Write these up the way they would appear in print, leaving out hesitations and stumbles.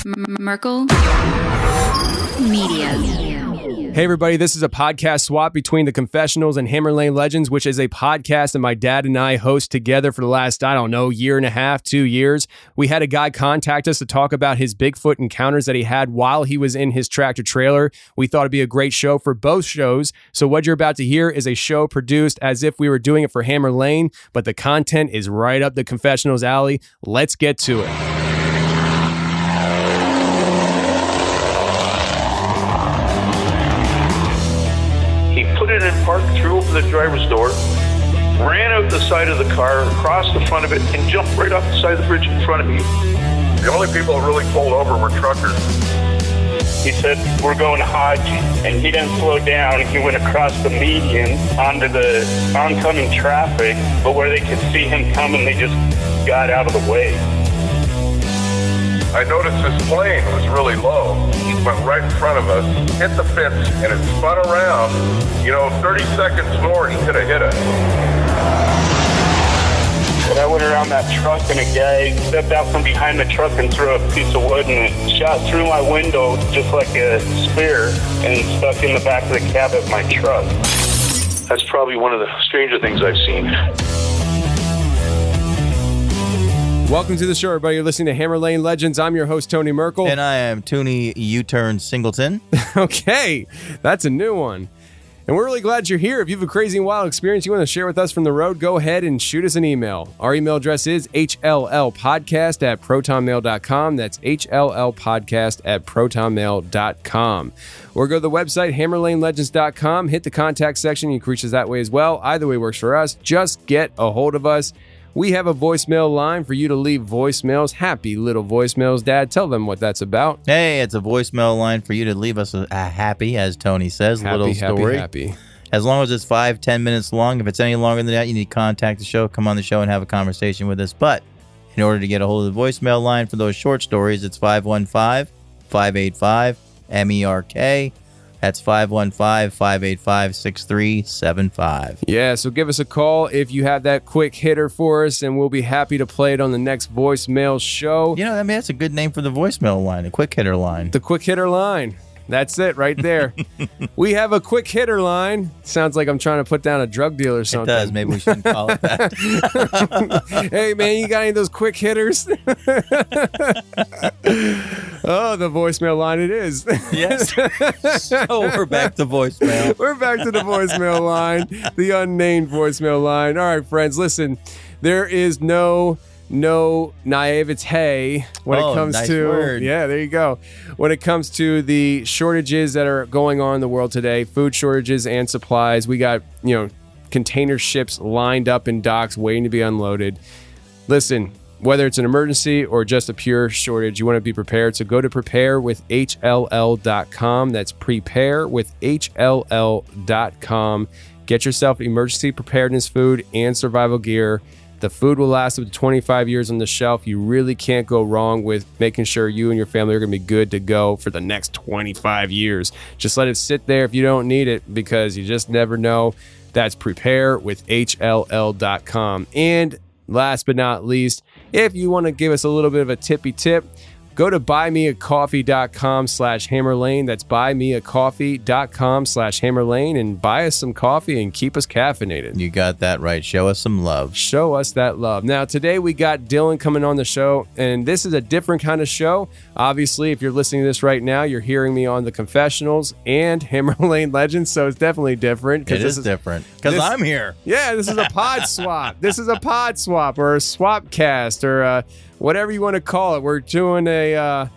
Merkle Media. Hey everybody, this is a podcast swap between the Confessionals and Hammer Lane Legends, which is a podcast that my dad and I host together for the last, year and a half, 2 years. We had a guy contact us to talk about his Bigfoot encounters that he had while he was in his tractor trailer. We thought it'd be a great show for both shows. So what you're about to hear is a show produced as if we were doing it for Hammer Lane, but the content is right up the Confessionals alley. Let's get to it. Put it in park, threw open the driver's door, ran out the side of the car, across the front of it, and jumped right off the side of the bridge in front of me. The only people that really pulled over were truckers. He said, "We're going to Hodge," and he didn't slow down. He went across the median onto the oncoming traffic, but where they could see him coming, they just got out of the way. I noticed this plane was really low. It went right in front of us, hit the fence, and it spun around. 30 seconds more, and he could have hit us. But I went around that truck, and a guy stepped out from behind the truck and threw a piece of wood, and it shot through my window just like a spear and stuck in the back of the cab of my truck. That's probably one of the stranger things I've seen. Welcome to the show, everybody. You're listening to Hammer Lane Legends. I'm your host, Tony Merkle. And I am Toonie U-Turn Singleton. Okay, that's a new one. And we're really glad you're here. If you have a crazy and wild experience you want to share with us from the road, go ahead and shoot us an email. Our email address is hllpodcast@protonmail.com. That's hllpodcast@protonmail.com. Or go to the website, hammerlanelegends.com. Hit the contact section. You can reach us that way as well. Either way works for us. Just get a hold of us. We have a voicemail line for you to leave voicemails. Happy little voicemails. Dad, tell them what that's about. Hey, it's a voicemail line for you to leave us a happy, as Tony says, little story. Happy. As long as it's 5-10 minutes long. If it's any longer than that, you need to contact the show, come on the show, and have a conversation with us. But in order to get a hold of the voicemail line for those short stories, it's 515-585-MERK. That's 515-585-6375. Yeah, so give us a call if you have that quick hitter for us, and we'll be happy to play it on the next voicemail show. That's a good name for the voicemail line, a quick hitter line. The quick hitter line. That's it right there. We have a quick hitter line. Sounds like I'm trying to put down a drug deal or something. It does. Maybe we shouldn't call it that. Hey, man, you got any of those quick hitters? Oh, the voicemail line it is. Yes. So we're back to voicemail. We're back to the voicemail line, the unnamed voicemail line. All right, friends, listen, there is no naivete when it comes nice to word. Yeah, there you go. When it comes to the shortages that are going on in the world today, food shortages and supplies, we got container ships lined up in docks waiting to be unloaded. Listen, whether it's an emergency or just a pure shortage, you want to be prepared. So go to preparewithhll.com. That's preparewithhll.com. Get yourself emergency preparedness food and survival gear. The food will last up to 25 years on the shelf. You really can't go wrong with making sure you and your family are going to be good to go for the next 25 years. Just let it sit there if you don't need it, because you just never know. That's preparewithhll.com. And last but not least, if you want to give us a little bit of a tippy tip, go to buymeacoffee.com/hammerlane. That's buymeacoffee.com/hammerlane, and buy us some coffee and keep us caffeinated. You got that right. Show us some love. Show us that love. Now, today we got Dylin coming on the show, and this is a different kind of show. Obviously, if you're listening to this right now, you're hearing me on the Confessionals and Hammer Lane Legends, so it's definitely different. It is different, because I'm here. Yeah, this is a pod swap. This is a pod swap or a swap cast or whatever you want to call it. We're doing a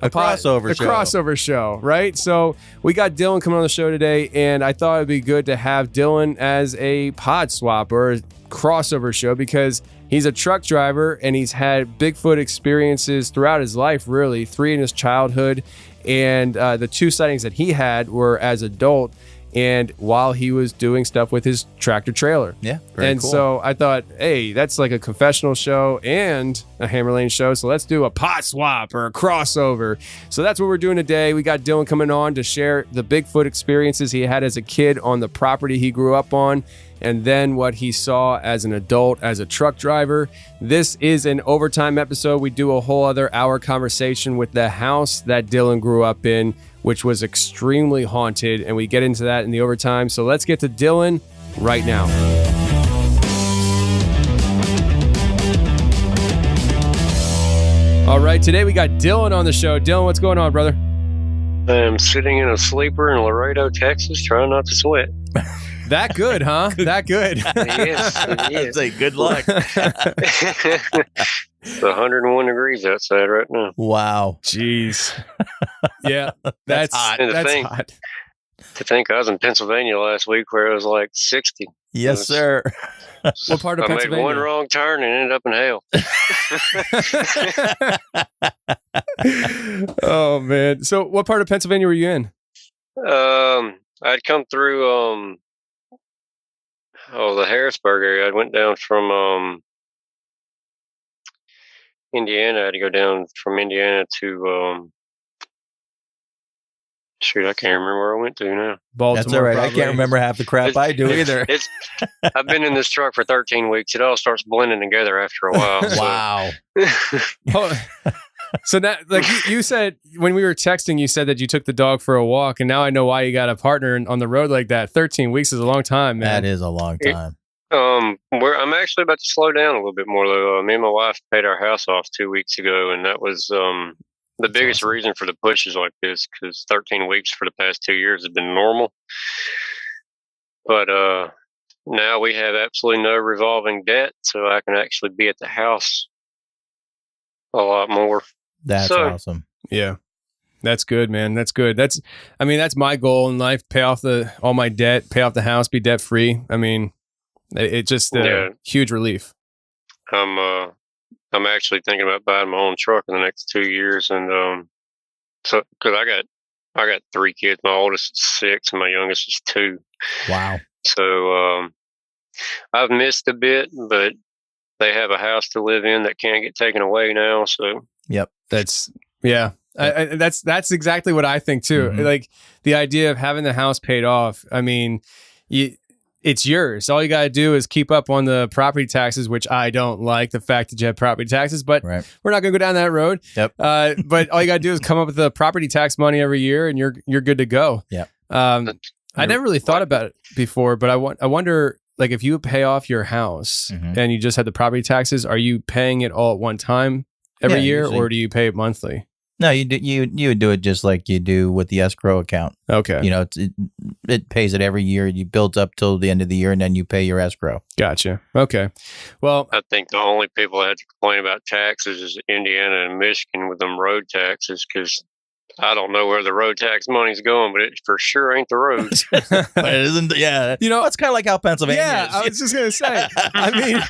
crossover show. A crossover show, right? So we got Dylin coming on the show today, and I thought it'd be good to have Dylin as a pod swap or a crossover show, because he's a truck driver and he's had Bigfoot experiences throughout his life, really, 3 in his childhood, and the 2 sightings that he had were as adult and while he was doing stuff with his tractor trailer. Yeah, very cool. So I thought, hey, that's like a confessional show and a Hammer Lane show, so let's do a pot swap or a crossover. So that's what we're doing today. We got Dylin coming on to share the Bigfoot experiences he had as a kid on the property he grew up on, and then what he saw as an adult, as a truck driver. This is an overtime episode. We do a whole other hour conversation with the house that Dylin grew up in, which was extremely haunted, and we get into that in the overtime. So let's get to Dylin right now. All right, today we got Dylin on the show. Dylin, what's going on, brother? I'm sitting in a sleeper in Laredo, Texas, trying not to sweat. That good, huh? That good. Yes, I'd say good luck. It's 101 degrees outside right now. Wow. Jeez. Yeah, that's hot. And That's think- hot. To think I was in Pennsylvania last week where it was like 60. Yes, sir. What part of I made Pennsylvania? one wrong turn and ended up in hell. Oh man. So what part of Pennsylvania were you in? I'd come through the Harrisburg area. I went down from Indiana. I had to go down from Indiana to shoot, I can't remember where I went to now. Baltimore. That's all right. I probably. can't remember half the crap I do either. I've been in this truck for 13 weeks. It all starts blending together after a while. so- Wow. Oh, so that, like you said when we were texting, you said that you took the dog for a walk, and now I know why you got a partner on the road like that. 13 weeks is a long time, man. That is a long time. I'm actually about to slow down a little bit more though. Me and my wife paid our house off 2 weeks ago, and that was the biggest reason for the pushes like this, because 13 weeks for the past 2 years has been normal. But now we have absolutely no revolving debt, so I can actually be at the house a lot more. That's awesome. Yeah. That's good, man. That's good. That's my goal in life. Pay off all my debt, pay off the house, be debt free. I mean, it's just huge relief. I'm actually thinking about buying my own truck in the next 2 years, and so because I got 3 kids. My oldest is 6, and my youngest is 2. Wow. So I've missed a bit, but they have a house to live in that can't get taken away now. So Yep. That's that's exactly what I think too. Mhm. Like the idea of having the house paid off. I mean, it's yours. All you got to do is keep up on the property taxes, which I don't like the fact that you have property taxes, but Right. we're not going to go down that road. Yep. But all you got to do is come up with the property tax money every year, and you're good to go. Yep. I never really thought about it before, but I wonder, like, if you pay off your house Mhm. and you just had the property taxes, are you paying it all at one time every Yeah, year, usually. or do you pay it monthly? No, you would do it just like you do with the escrow account. Okay. You know, it pays it every year. You build up till the end of the year, and then you pay your escrow. Gotcha. Okay. Well, I think the only people that had to complain about taxes is Indiana and Michigan with them road taxes, because I don't know where the road tax money's going, but it for sure ain't the roads. But it isn't. Yeah, You know, it's kind of like how Pennsylvania yeah, is. I was just going to say, I mean,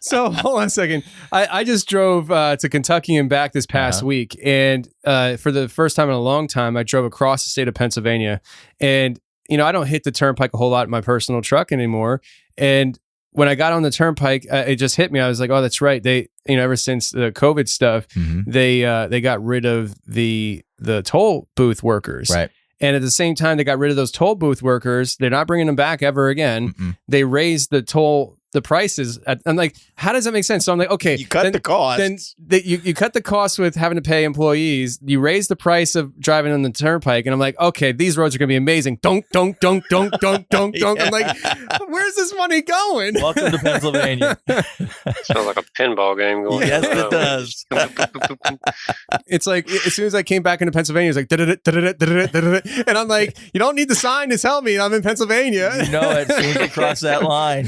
so hold on a second. I just drove to Kentucky and back this past week. And for the first time in a long time, I drove across the state of Pennsylvania. And, you know, I don't hit the turnpike a whole lot in my personal truck anymore. And when I got on the turnpike, it just hit me. I was like, oh, that's right. They, you know, ever since the COVID stuff, Mhm. they got rid of the toll booth workers. Right. And at the same time, they got rid of those toll booth workers. They're not bringing them back ever again. Mm-mm. They raised the prices. I'm like, how does that make sense? So I'm like, okay, You cut the cost. Then you cut the cost with having to pay employees. You raise the price of driving on the turnpike, and I'm like, okay, these roads are gonna be amazing. Dunk, dunk, dunk, dunk, dunk, dunk, dunk. I'm like, where's this money going? Welcome to Pennsylvania. Sounds like a pinball game going. Yes, it does. It's like as soon as I came back into Pennsylvania, it's like da-da-da-da-da-da-da-da-da. And I'm like, you don't need the sign to tell me I'm in Pennsylvania. You know it as soon as you cross that line.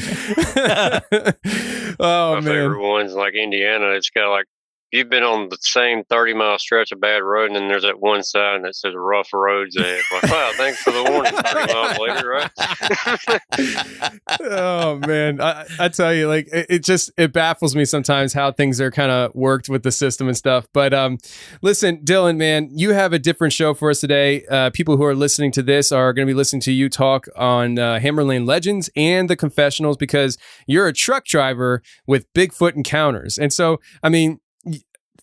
Oh My man. favorite one's like Indiana. It's got like, you've been on the same 30-mile stretch of bad road, and then there's that one sign that says rough roads ahead. Like, wow, thanks for the warning 30 miles later, right? Oh man, I tell you, like it baffles me sometimes how things are kind of worked with the system and stuff. But listen, Dylin, man, you have a different show for us today. People who are listening to this are going to be listening to you talk on Hammer Lane Legends and the Confessionals, because you're a truck driver with Bigfoot encounters. And so, I mean,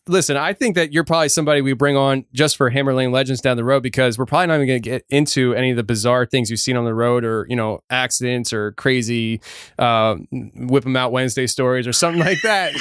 listen, I think that you're probably somebody we bring on just for Hammer Lane Legends down the road, because we're probably not even going to get into any of the bizarre things you've seen on the road, or, you know, accidents or crazy whip 'em out Wednesday stories or something like that.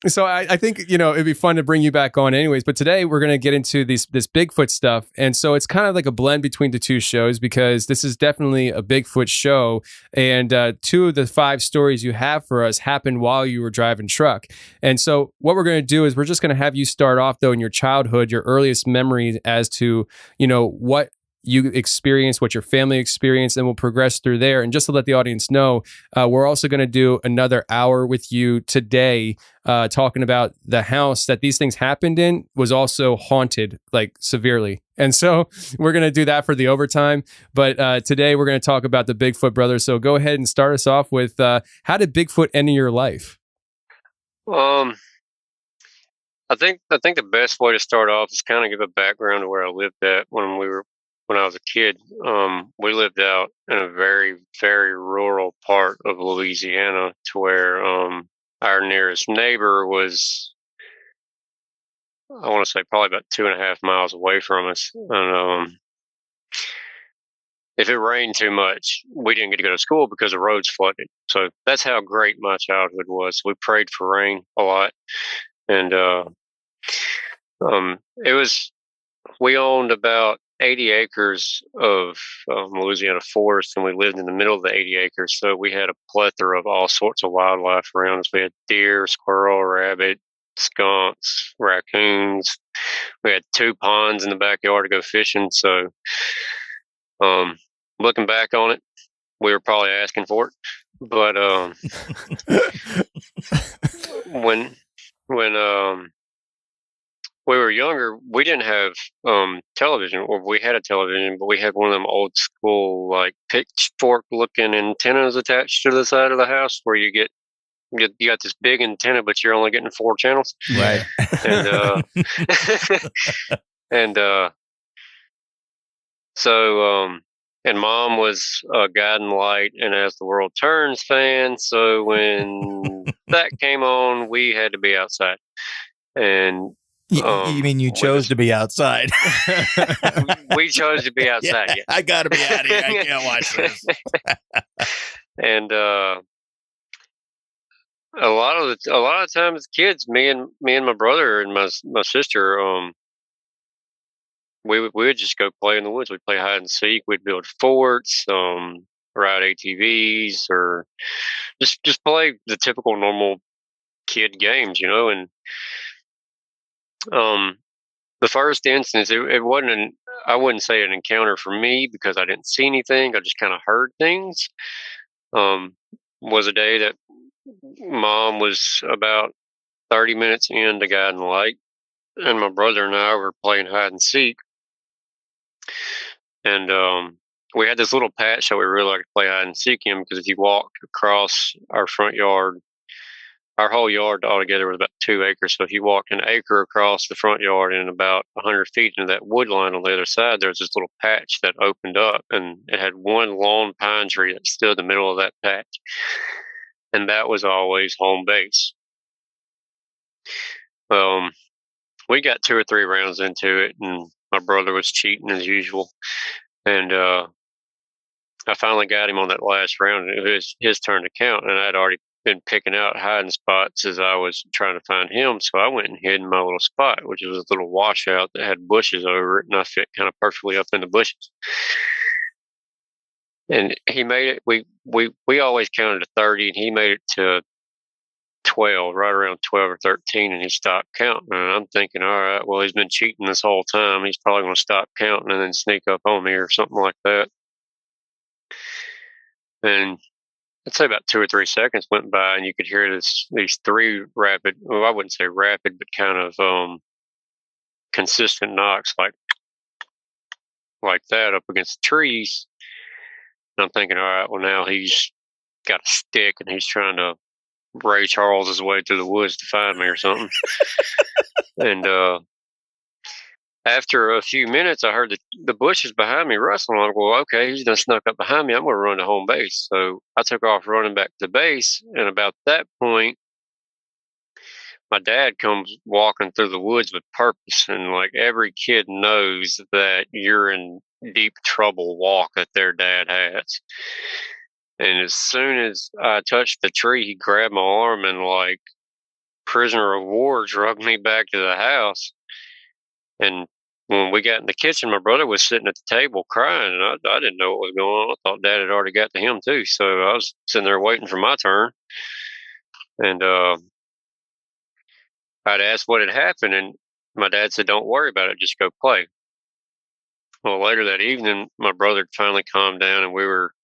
So I think, you know, it'd be fun to bring you back on anyways. But today we're going to get into this Bigfoot stuff. And so it's kind of like a blend between the two shows, because this is definitely a Bigfoot show. And 2 of the 5 stories you have for us happened while you were driving truck. And so what we're going to do is we're just going to have you start off, though, in your childhood, your earliest memories as to, you know, what you experienced, what your family experienced, and we'll progress through there. And just to let the audience know, we're also going to do another hour with you today, talking about the house that these things happened in was also haunted, like severely. And so we're going to do that for the overtime. But today we're going to talk about the Bigfoot brothers. So go ahead and start us off with how did Bigfoot enter your life? I think the best way to start off is kind of give a background of where I lived at when I was a kid. We lived out in a very, very rural part of Louisiana, to where our nearest neighbor was, I want to say, probably about 2.5 miles away from us. And if it rained too much, we didn't get to go to school because the roads flooded. So that's how great my childhood was. We prayed for rain a lot. And we owned about 80 acres of Louisiana forest, and we lived in the middle of the 80 acres. So we had a plethora of all sorts of wildlife around us. We had deer, squirrel, rabbit, skunks, raccoons. We had 2 ponds in the backyard to go fishing. So looking back on it, we were probably asking for it. But when we were younger, we didn't have television, or we had a television, but we had one of them old school, like, pitchfork looking antennas attached to the side of the house, where you got this big antenna, but you're only getting 4 channels. Right. And and Mom was a Guiding Light and As the World Turns fan. So when that came on, we had to be outside. And you mean you chose to be outside? We chose to be outside. Yeah. I got to be out of here. I can't watch this. And a lot of times as kids, me and my brother and my sister, we would just go play in the woods. We'd play hide and seek. We'd build forts, ride ATVs, or just play the typical normal kid games, you know. And the first instance, it wasn't I wouldn't say an encounter for me, because I didn't see anything. I just kind of heard things. Was a day that Mom was about 30 minutes into Guiding Light, and my brother and I were playing hide and seek. And we had this little patch that we really liked to play hide and seek in, because if you walk across our front yard, our whole yard altogether was about 2 acres. So if you walked an acre across the front yard and about 100 feet into that wood line on the other side, there was this little patch that opened up, and it had one long pine tree that stood in the middle of that patch. And that was always home base. We got 2 or 3 rounds into it, and my brother was cheating as usual. And I finally got him on that last round, and it was his turn to count. And I'd already been picking out hiding spots as I was trying to find him. So I went and hid in my little spot, which was a little washout that had bushes over it, and I fit kind of perfectly up in the bushes. And he made it. We always counted to 30, and he made it to 12, right around 12 or 13, and he stopped counting. And I'm thinking, all right, well, he's been cheating this whole time. He's probably going to stop counting and then sneak up on me or something like that. And I'd say about 2 or 3 seconds went by, and you could hear these 3 rapid, well, I wouldn't say rapid, but kind of consistent knocks, like that up against the trees. And I'm thinking, all right, well, now he's got a stick, and he's trying to Ray Charles his way through the woods to find me or something. And after a few minutes, I heard the bushes behind me rustling. I'm like, well, okay, he's done snuck up behind me. I'm going to run to home base. So I took off running back to the base. And about that point, my dad comes walking through the woods with purpose, and like every kid knows that you're in deep trouble walk that their dad has. And as soon as I touched the tree, he grabbed my arm and like prisoner of war drugged me back to the house. And when we got in the kitchen, my brother was sitting at the table crying, and I didn't know what was going on. I thought Dad had already got to him too, so I was sitting there waiting for my turn. And I'd asked what had happened, and my dad said, "Don't worry about it, just go play." Well, later that evening, my brother finally calmed down, and we were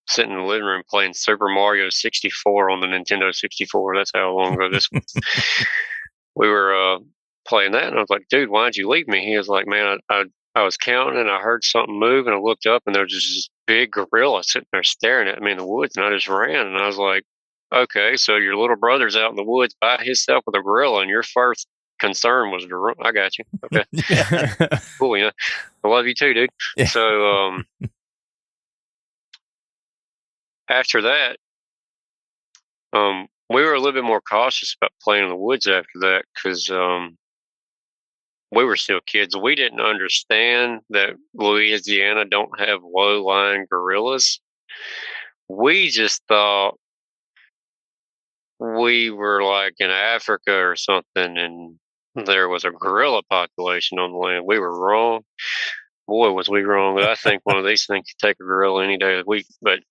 sitting in the living room playing Super Mario 64 on the Nintendo 64. That's how long ago this was. We were playing that, and I was like, "Dude, why'd you leave me?" He was like, "Man, I was counting, and I heard something move, and I looked up, and there was just this big gorilla sitting there staring at me in the woods, and I just ran." And I was like, "Okay, so your little brother's out in the woods by himself with a gorilla, and your first concern was to run." I got you. Okay. Cool, yeah. I love you too, dude. Yeah. So after that, we were a little bit more cautious about playing in the woods after that because we were still kids. We didn't understand that Louisiana don't have low-lying gorillas. We just thought we were like in Africa or something, and there was a gorilla population on the land. We were wrong. Boy, was we wrong. But I think one of these things could take a gorilla any day of the week. But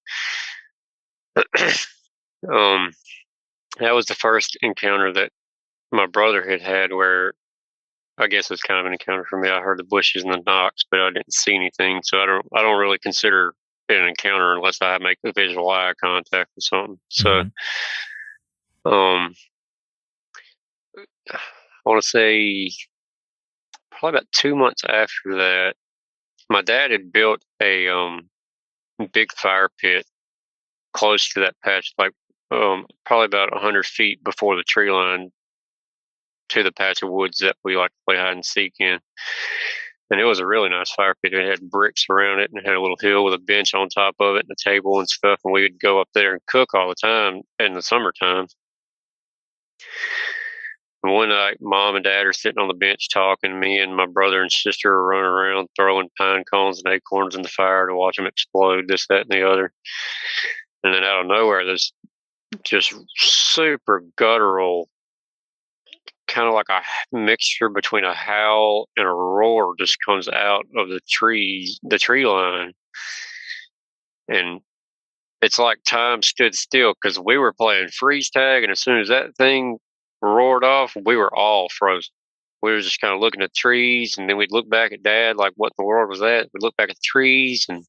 that was the first encounter that my brother had where I guess it's kind of an encounter for me. I heard the bushes and the knocks, but I didn't see anything. So I don't really consider it an encounter unless I make the visual eye contact or something. So I want to say probably about 2 months after that, my dad had built a big fire pit close to that patch, like probably about 100 feet before the tree line to the patch of woods that we like to play hide and seek in. And it was a really nice fire pit. It had bricks around it and it had a little hill with a bench on top of it and a table and stuff. And we would go up there and cook all the time in the summertime. And one night, Mom and Dad are sitting on the bench talking. Me and my brother and sister are running around throwing pine cones and acorns in the fire to watch them explode, this, that, and the other. And then out of nowhere, this just super guttural, kind of like a mixture between a howl and a roar just comes out of the tree line. And it's like time stood still because we were playing freeze tag. And as soon as that thing roared off, we were all frozen. We were just kind of looking at trees, and then we'd look back at Dad like, what in the world was that? We'd look back at the trees, and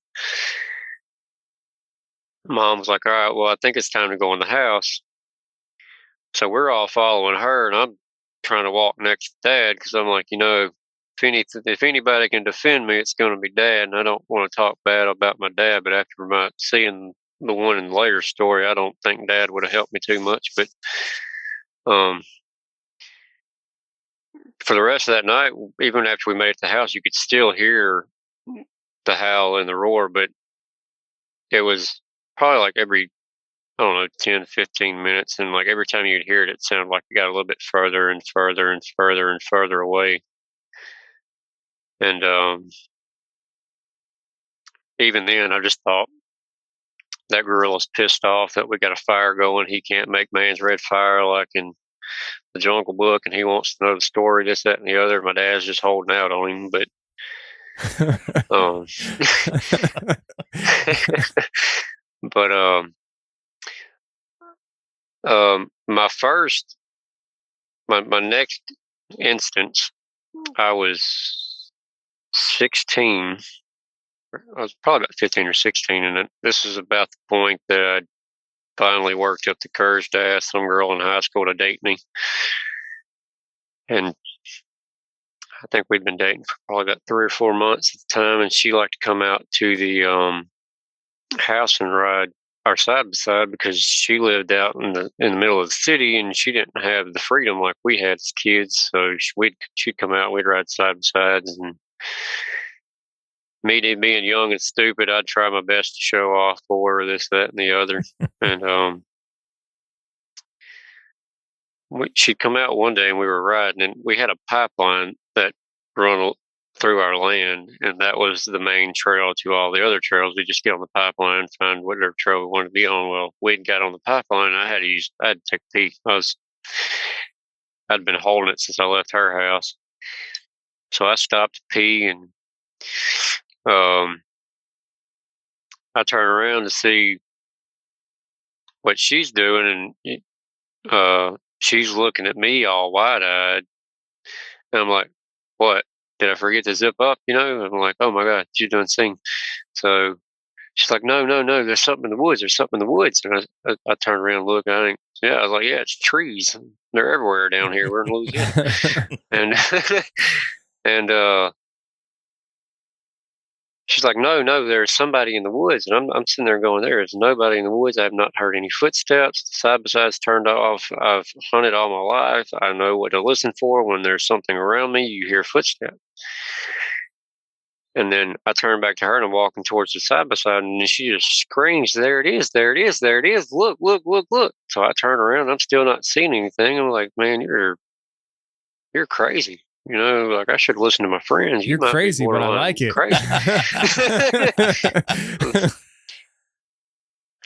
Mom was like, all right, well, I think it's time to go in the house. So we're all following her, and I'm trying to walk next to Dad because I'm like, if anybody can defend me, it's going to be Dad. And I don't want to talk bad about my dad, but after seeing the one in the later story, I don't think Dad would have helped me too much. But for the rest of that night, even after we made it to the house, you could still hear the howl and the roar, but it was probably like every, I don't know, 10, 15 minutes. And like every time you'd hear it, it sounded like it got a little bit further and further and further and further away. And even then, I just thought that gorilla's pissed off that we got a fire going. He can't make man's red fire like in the Jungle Book, and he wants to know the story, this, that, and the other. My dad's just holding out on him, but my next instance, I was 16. I was probably about 15 or 16, and this is about the point that I finally worked up the courage to ask some girl in high school to date me. And I think we'd been dating for probably about 3 or 4 months at the time, and she liked to come out to the house and ride our side by side because she lived out in the middle of the city, and she didn't have the freedom like we had as kids. So she'd come out, we'd ride side by sides, and me being young and stupid, I'd try my best to show off for her, this, that, and the other. And she'd come out one day and we were riding, and we had a pipeline that run through our land, and that was the main trail to all the other trails. We just get on the pipeline and find whatever trail we wanted to be on. Well, we'd got on the pipeline, and I had to take a pee. I'd been holding it since I left her house. So I stopped to pee, and I turn around to see what she's doing, and she's looking at me all wide-eyed. And I'm like, what? Did I forget to zip up? I'm like, oh my God, she's doing thing. So she's like, no, there's something in the woods. There's something in the woods. And I turn around and look. I was like, yeah, it's trees. They're everywhere down here. We're in Louisiana. and and she's like, no, there's somebody in the woods. And I'm sitting there going, there is nobody in the woods. I have not heard any footsteps. The side-by-side's turned off. I've hunted all my life. I know what to listen for. When there's something around me, you hear footsteps. And then I turn back to her, and I'm walking towards the side-by-side, and then she just screams, there it is, there it is, there it is. Look. So I turn around. I'm still not seeing anything. I'm like, man, you're crazy. Like, I should listen to my friends. You're crazy, but I like it. Crazy.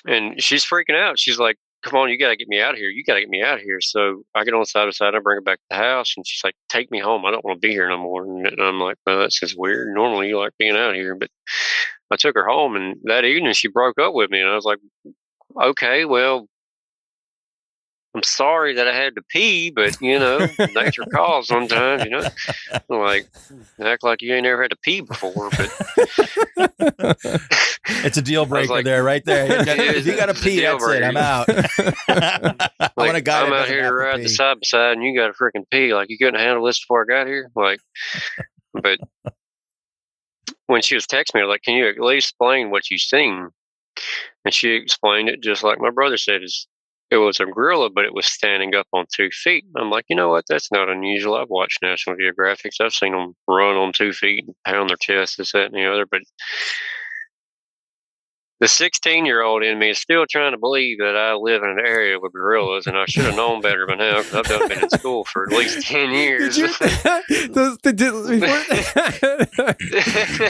And she's freaking out. She's like, come on, you got to get me out of here. You got to get me out of here. So I get on the side by side. I bring her back to the house, and she's like, take me home. I don't want to be here no more. And I'm like, well, that's just weird. Normally you like being out here. But I took her home, and that evening she broke up with me. And I was like, okay, well, I'm sorry that I had to pee, but nature calls sometimes, like, act like you ain't never had to pee before, but it's a deal breaker like, there, right there. If you got to pee, that's breaker. It. I'm out. I want a guy I'm out here to ride the side by side, and you got to freaking pee. Like, you couldn't handle this before I got here. Like, but when she was texting me, I was like, can you at least explain what you seen? And she explained it just like my brother said. It was a gorilla, but it was standing up on 2 feet. I'm like, you know what? That's not unusual. I've watched National Geographics. I've seen them run on 2 feet and pound their chest, this, that, and the other. But the 16-year-old in me is still trying to believe that I live in an area with gorillas, and I should have known better by now because I've done been in school for at least 10 years.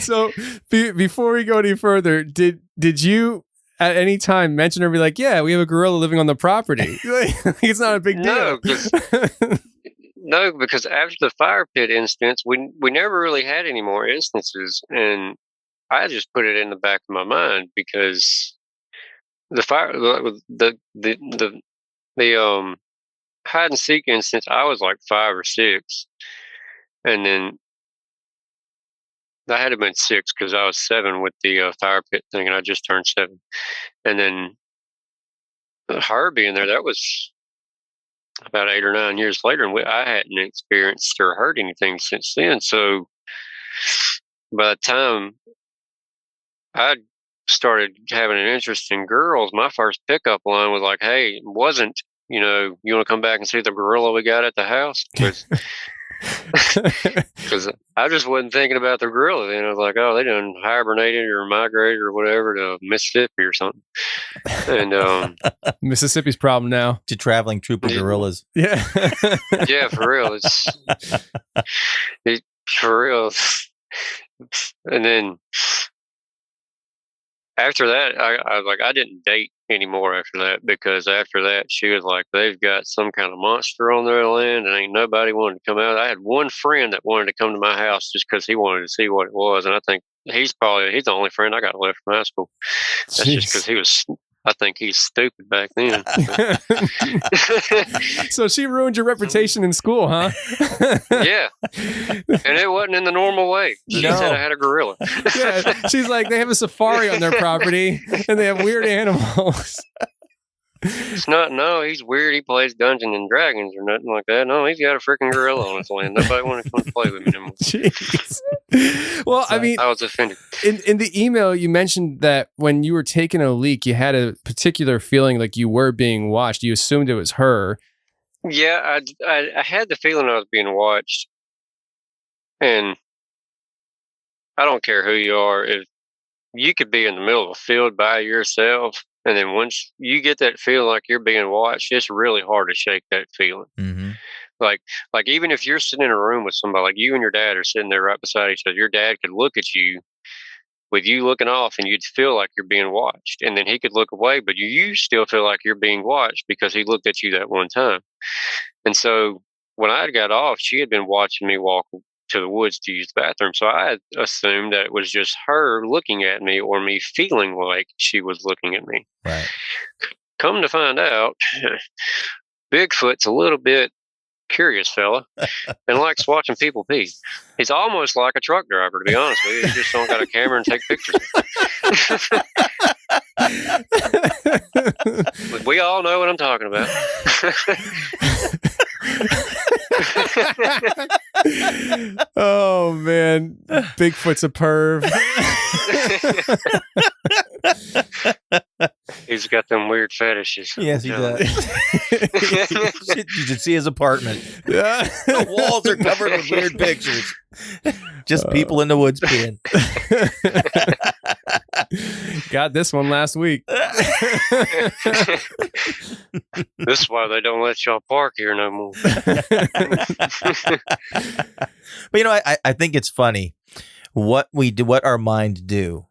So before we go any further, did you at any time mention or be like, yeah, we have a gorilla living on the property? It's not a big deal. No, because after the fire pit instance, we never really had any more instances, and I just put it in the back of my mind because the hide and seek instance, I was like 5 or 6, and then I had to have been 6 because I was 7 with the fire pit thing, and I just turned 7. And then her being there, that was about 8 or 9 years later, and I hadn't experienced or heard anything since then. So by the time I started having an interest in girls, my first pickup line was like, hey, you want to come back and see the gorilla we got at the house? Because I just wasn't thinking about the gorilla then. I was like, oh, they done hibernated or migrated or whatever to Mississippi or something. And Mississippi's problem now. To traveling troop of gorillas. Yeah. Yeah, for real. It's for real. And then after that, I was like, I didn't date anymore after that, because after that, she was like, they've got some kind of monster on their land, and ain't nobody wanted to come out. I had one friend that wanted to come to my house just because he wanted to see what it was, and I think he's the only friend I got left from high school. That's just because I think he's stupid back then. So she ruined your reputation in school, huh? Yeah. And it wasn't in the normal way. She said I had a gorilla. Yeah. She's like, they have a safari on their property and they have weird animals. It's not, no, he's weird. He plays Dungeons and Dragons or nothing like that. No, he's got a freaking gorilla on his land. Nobody wanted to come play with me anymore. Jeez. Well, I mean, I was offended. In the email, you mentioned that when you were taking a leak, you had a particular feeling like you were being watched. You assumed it was her. Yeah, I had the feeling I was being watched. And I don't care who you are. If you could be in the middle of a field by yourself And then once you get that feeling like you're being watched, it's really hard to shake that feeling. Mm-hmm. Like even if you're sitting in a room with somebody, like you and your dad are sitting there right beside each other, your dad could look at you with you looking off and you'd feel like you're being watched. And then he could look away, but you still feel like you're being watched because he looked at you that one time. And so when I got off, she had been watching me walk to the woods to use the bathroom. So I assumed that it was just her looking at me or me feeling like she was looking at me. Right. Come to find out, Bigfoot's a little bit curious fella and likes watching people pee. He's almost like a truck driver, to be honest with you. He just don't got a camera and take pictures. We all know what I'm talking about. Oh man, Bigfoot's a perv. He's got them weird fetishes. Yes, he does. You should see his apartment. Yeah. The walls are covered with weird pictures. Just people in the woods peeing. Got this one last week. This is why they don't let y'all park here no more. But you know, I think it's funny what we do, what our minds do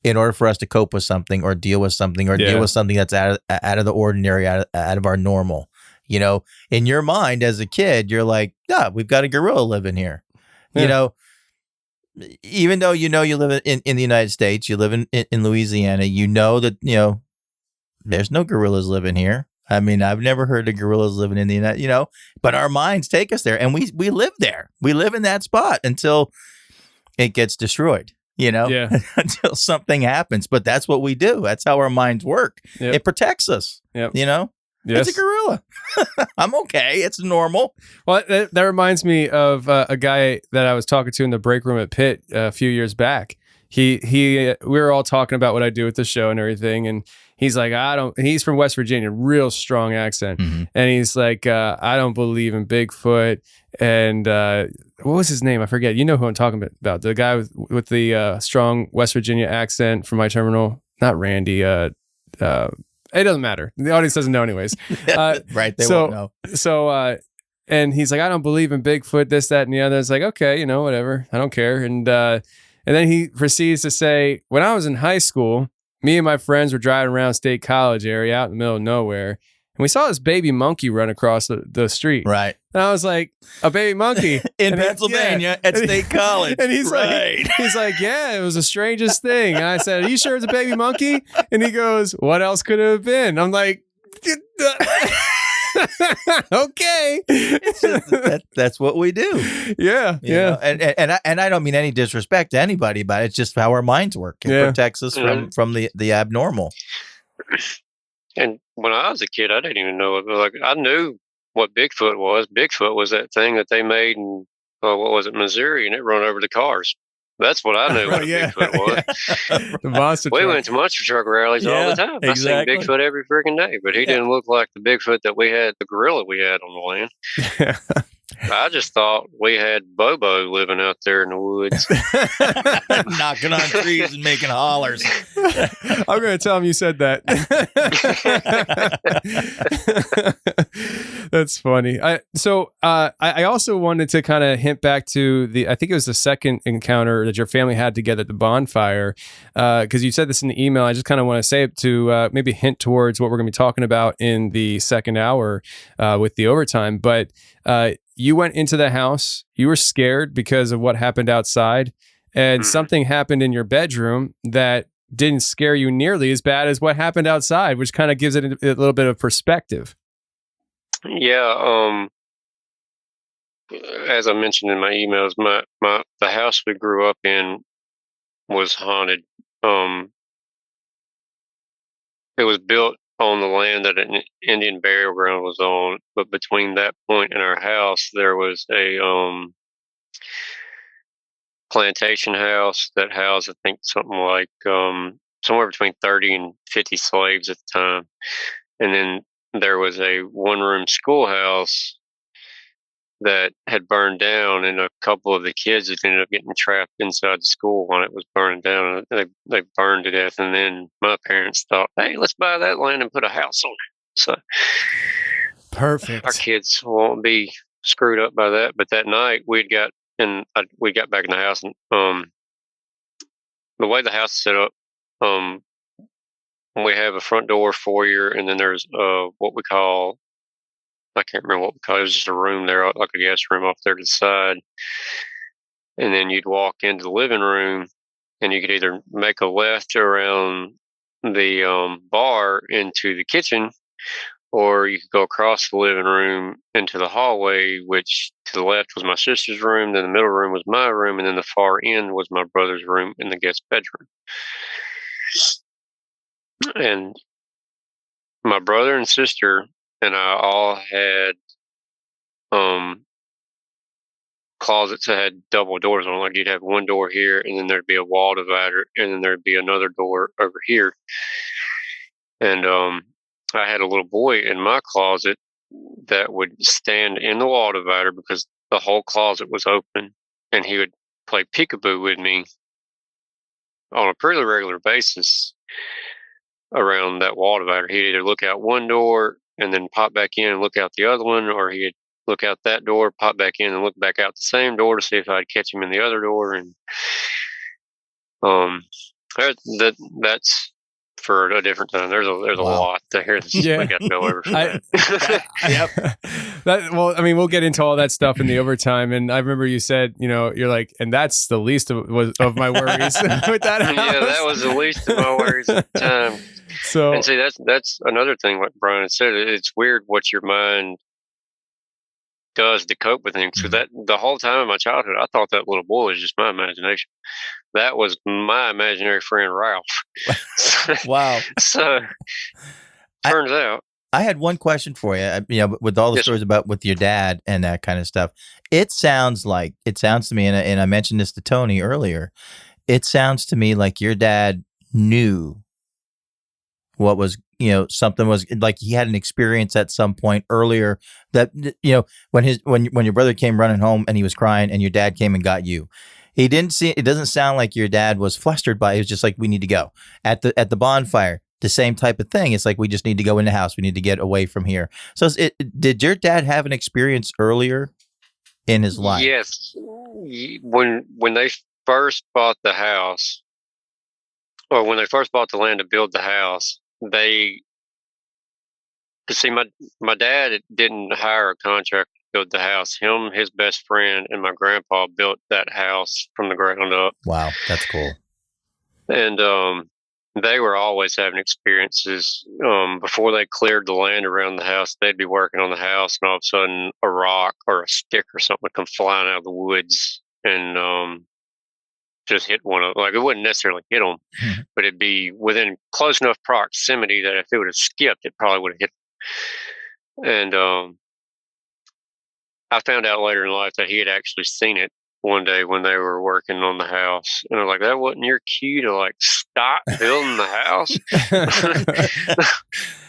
in order for us to cope with something or deal with something or deal with something that's out of the ordinary, out of our normal. You know, in your mind as a kid, you're like, yeah, we've got a gorilla living here. Yeah. You know, even though you live in the United States, you live in Louisiana, you know that, there's no gorillas living here. I mean, I've never heard of gorillas living in the United, but our minds take us there and we live there. We live in that spot until it gets destroyed, until something happens. But that's what we do. That's how our minds work. Yep. It protects us, Yes. It's a gorilla. I'm okay. It's normal. Well, that reminds me of a guy that I was talking to in the break room at Pitt a few years back. We were all talking about what I do with the show and everything. And he's like, he's from West Virginia, real strong accent. Mm-hmm. And he's like, I don't believe in Bigfoot. And what was his name? I forget. You know who I'm talking about. The guy with the strong West Virginia accent from my terminal. Not Randy. It doesn't matter. The audience doesn't know anyways. Right. They won't know. So, and he's like, I don't believe in Bigfoot, this, that, and the other. It's like, okay, whatever. I don't care. And then he proceeds to say, when I was in high school, me and my friends were driving around State College area out in the middle of nowhere. And we saw this baby monkey run across the street. Right. And I was like, a baby monkey in Pennsylvania at State College. And he's like, yeah, it was the strangest thing. And I said, are you sure it's a baby monkey? And he goes, what else could it have been? I'm like, okay. It's just, that's what we do. Yeah. You know? And I don't mean any disrespect to anybody, but it's just how our minds work. It protects us from the abnormal. And when I was a kid, I didn't even know it. Like, I knew what Bigfoot was. Bigfoot was that thing that they made in, what was it, Missouri, and it run over the cars. That's what I knew what Bigfoot was. The monster we truck. went to monster truck rallies all the time. Exactly. I seen Bigfoot every freaking day, but he didn't look like the Bigfoot that we had, the gorilla we had on the land. I just thought we had Bobo living out there in the woods. Knocking on trees and making hollers. I'm going to tell him you said that. That's funny. I also wanted to kind of hint back to I think it was the second encounter that your family had together at the bonfire, because you said this in the email. I just kind of want to say it to maybe hint towards what we're going to be talking about in the second hour with the overtime. But you went into the house, you were scared because of what happened outside, and something happened in your bedroom that didn't scare you nearly as bad as what happened outside, which kind of gives it a little bit of perspective. Yeah. As I mentioned in my emails, the house we grew up in was haunted. It was built on the land that an Indian burial ground was on, but between that point and our house, there was a plantation house that housed, I think, something like somewhere between 30 and 50 slaves at the time. And then there was a one-room schoolhouse that had burned down, and a couple of the kids had ended up getting trapped inside the school when it was burning down. They burned to death, and then my parents thought, "Hey, let's buy that land and put a house on it." So Perfect. our kids won't be screwed up by that. But that night we got back in the house, and the way the house is set up, we have a front door, foyer, and then there's what we call, I can't remember what we call it. It was just a room there, like a guest room off there to the side. And then you'd walk into the living room, and you could either make a left around the bar into the kitchen, or you could go across the living room into the hallway, which to the left was my sister's room, then the middle room was my room, and then the far end was my brother's room in the guest bedroom. And my brother and sister and I all had closets that had double doors on. Like you'd have one door here, and then there'd be a wall divider, and then there'd be another door over here. And I had a little boy in my closet that would stand in the wall divider because the whole closet was open, and he would play peekaboo with me on a pretty regular basis around that wall divider. He'd either look out one door and then pop back in and look out the other one, or he'd look out that door, pop back in, and look back out the same door to see if I'd catch him in the other door. And that's for a different time. There's a lot there that we got to go over. Well, I mean, we'll get into all that stuff in the overtime. And I remember you said, you're like, and that's the least of my worries with that house. Yeah, that was the least of my worries at the time. So, and see, that's another thing. Like Brian said, it's weird what your mind does to cope with things. So that the whole time of my childhood, I thought that little boy was just my imagination. That was my imaginary friend Ralph. Wow. So turns out. I had one question for you. With all the stories about with your dad and that kind of stuff, it sounds to me, and I mentioned this to Tony earlier. It sounds to me like your dad knew what was, something was like he had an experience at some point earlier that, when your brother came running home and he was crying and your dad came and got you. It doesn't sound like your dad was flustered by it. It was just like, we need to go at the bonfire. The same type of thing. It's like, we just need to go in the house. We need to get away from here. So did your dad have an experience earlier in his life? Yes. When they first bought the house, or when they first bought the land to build the house, my dad didn't hire a contractor to build the house. Him, his best friend, and my grandpa built that house from the ground up. Wow, that's cool. And they were always having experiences. Before they cleared the land around the house, they'd be working on the house, and all of a sudden a rock or a stick or something would come flying out of the woods and just hit one of them. Like, it wouldn't necessarily hit them, but it'd be within close enough proximity that if it would have skipped, it probably would have hit them. And I found out later in life that he had actually seen it one day when they were working on the house, and I was like, "That wasn't your cue to stop building the house."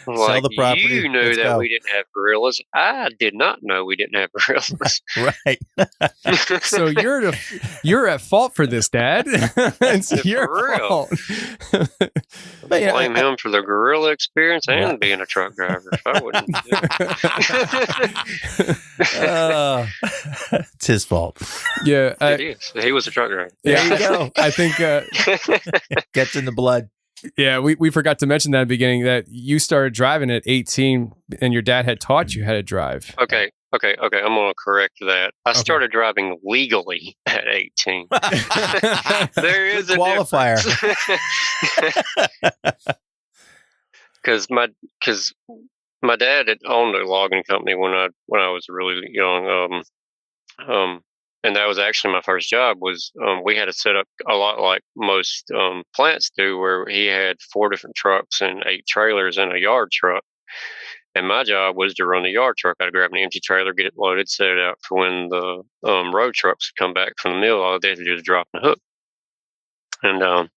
Sell the property. You knew Let's that go. we didn't have gorillas. I did not know we didn't have gorillas. Right. So you're at fault for this, Dad. It's your fault. Blame him for the gorilla experience and being a truck driver. If I wouldn't It's his fault. Yeah, it is. He was a truck driver. There you go. I think Gets in the blood. Yeah, we forgot to mention that at the beginning that you started driving at 18 and your dad had taught you how to drive. Okay. I'm going to correct that. I started driving legally at 18. There is a qualifier. Because my dad had owned a logging company when I was really young. And that was actually my first job. We had to set up a lot like most plants do, where he had 4 different trucks and 8 trailers and a yard truck. And my job was to run the yard truck. I'd grab an empty trailer, get it loaded, set it out for when the road trucks come back from the mill. All they had to do is drop the hook. And the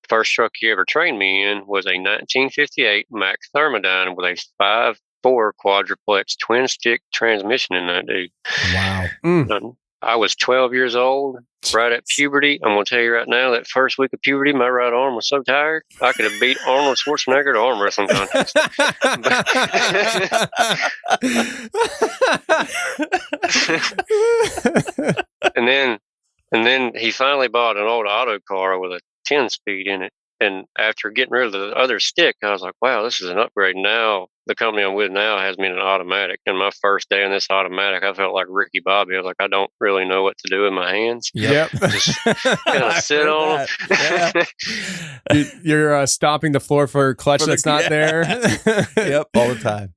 first truck he ever trained me in was a 1958 Mack Thermodyne with a 4 quadruplex twin stick transmission in that dude. Wow. I was 12 years old, right at puberty. I'm going to tell you right now, that first week of puberty, my right arm was so tired, I could have beat Arnold Schwarzenegger to arm wrestling contest. and then he finally bought an old auto car with a 10-speed in it. And after getting rid of the other stick, I was like, wow, this is an upgrade. Now, the company I'm with now has me in an automatic. And my first day in this automatic, I felt like Ricky Bobby. I was like, I don't really know what to do with my hands. Yep. Just kind of sit on them. Yeah. You're stomping the floor for a clutch that's not there. Yep, all the time.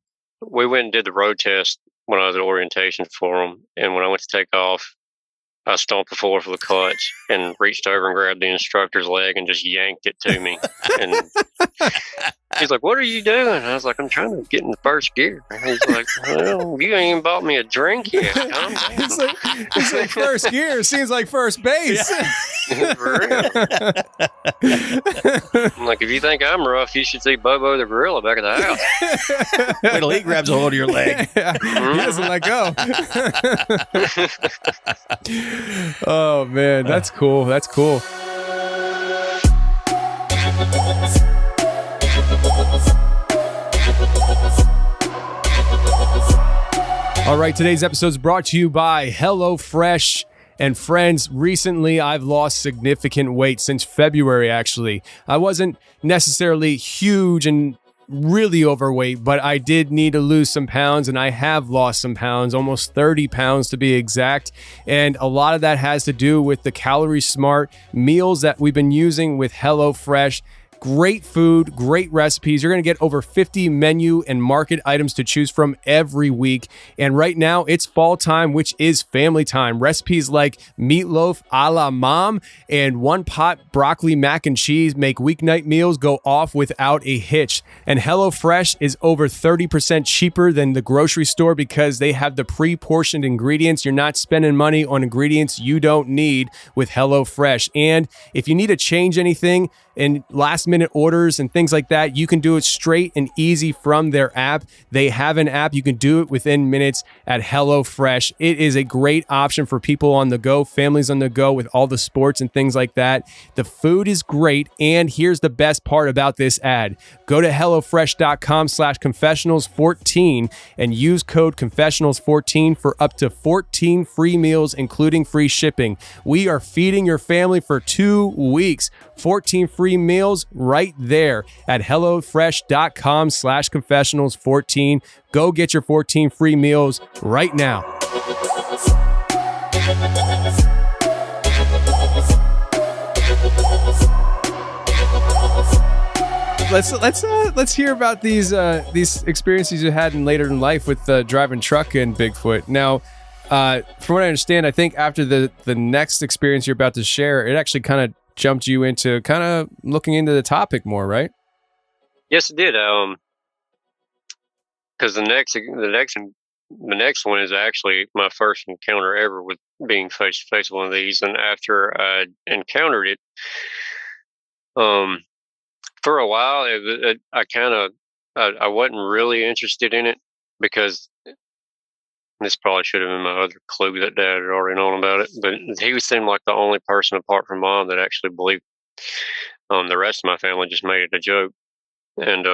We went and did the road test when I was at orientation for them. And when I went to take off, I stomped the floor for the clutch and reached over and grabbed the instructor's leg and just yanked it to me. And he's like, what are you doing? I was like, I'm trying to get in the first gear. And he's like, well, you ain't even bought me a drink yet. It's like first gear. Seems like first base. Yeah. For real. I'm like, if you think I'm rough, you should see Bobo the gorilla back at the house. Wait till he grabs a hold of your leg. Yeah. He doesn't let go. Oh man, that's cool. That's cool. All right, today's episode is brought to you by HelloFresh. And friends, recently I've lost significant weight since February, actually. I wasn't necessarily huge and really overweight, but I did need to lose some pounds, and I have lost some pounds, almost 30 pounds to be exact. And a lot of that has to do with the calorie smart meals that we've been using with HelloFresh. Great food, great recipes. You're going to get over 50 menu and market items to choose from every week. And right now it's fall time, which is family time. Recipes like meatloaf a la mom and one pot broccoli mac and cheese make weeknight meals go off without a hitch. And HelloFresh is over 30% cheaper than the grocery store because they have the pre-portioned ingredients. You're not spending money on ingredients you don't need with HelloFresh. And if you need to change anything, and last minute orders and things like that, you can do it straight and easy from their app. They have an app. You can do it within minutes at HelloFresh. It is a great option for people on the go, families on the go with all the sports and things like that. The food is great. And here's the best part about this ad. Go to HelloFresh.com/confessionals14 and use code confessionals14 for up to 14 free meals, including free shipping. We are feeding your family for 2 weeks. 14 free meals right there at HelloFresh.com/confessionals14. Go get your 14 free meals right now. Let's hear about these experiences you had in later in life with driving truck and Bigfoot. Now, from what I understand, I think after the next experience you're about to share, it actually kind of jumped you into kind of looking into the topic more, right? Yes, it did. Because the next one is actually my first encounter ever with being face to face with one of these. And after I encountered it, for a while, I wasn't really interested in it because this probably should have been my other clue that Dad had already known about it. But he seemed like the only person apart from Mom that actually believed. The rest of my family just made it a joke. And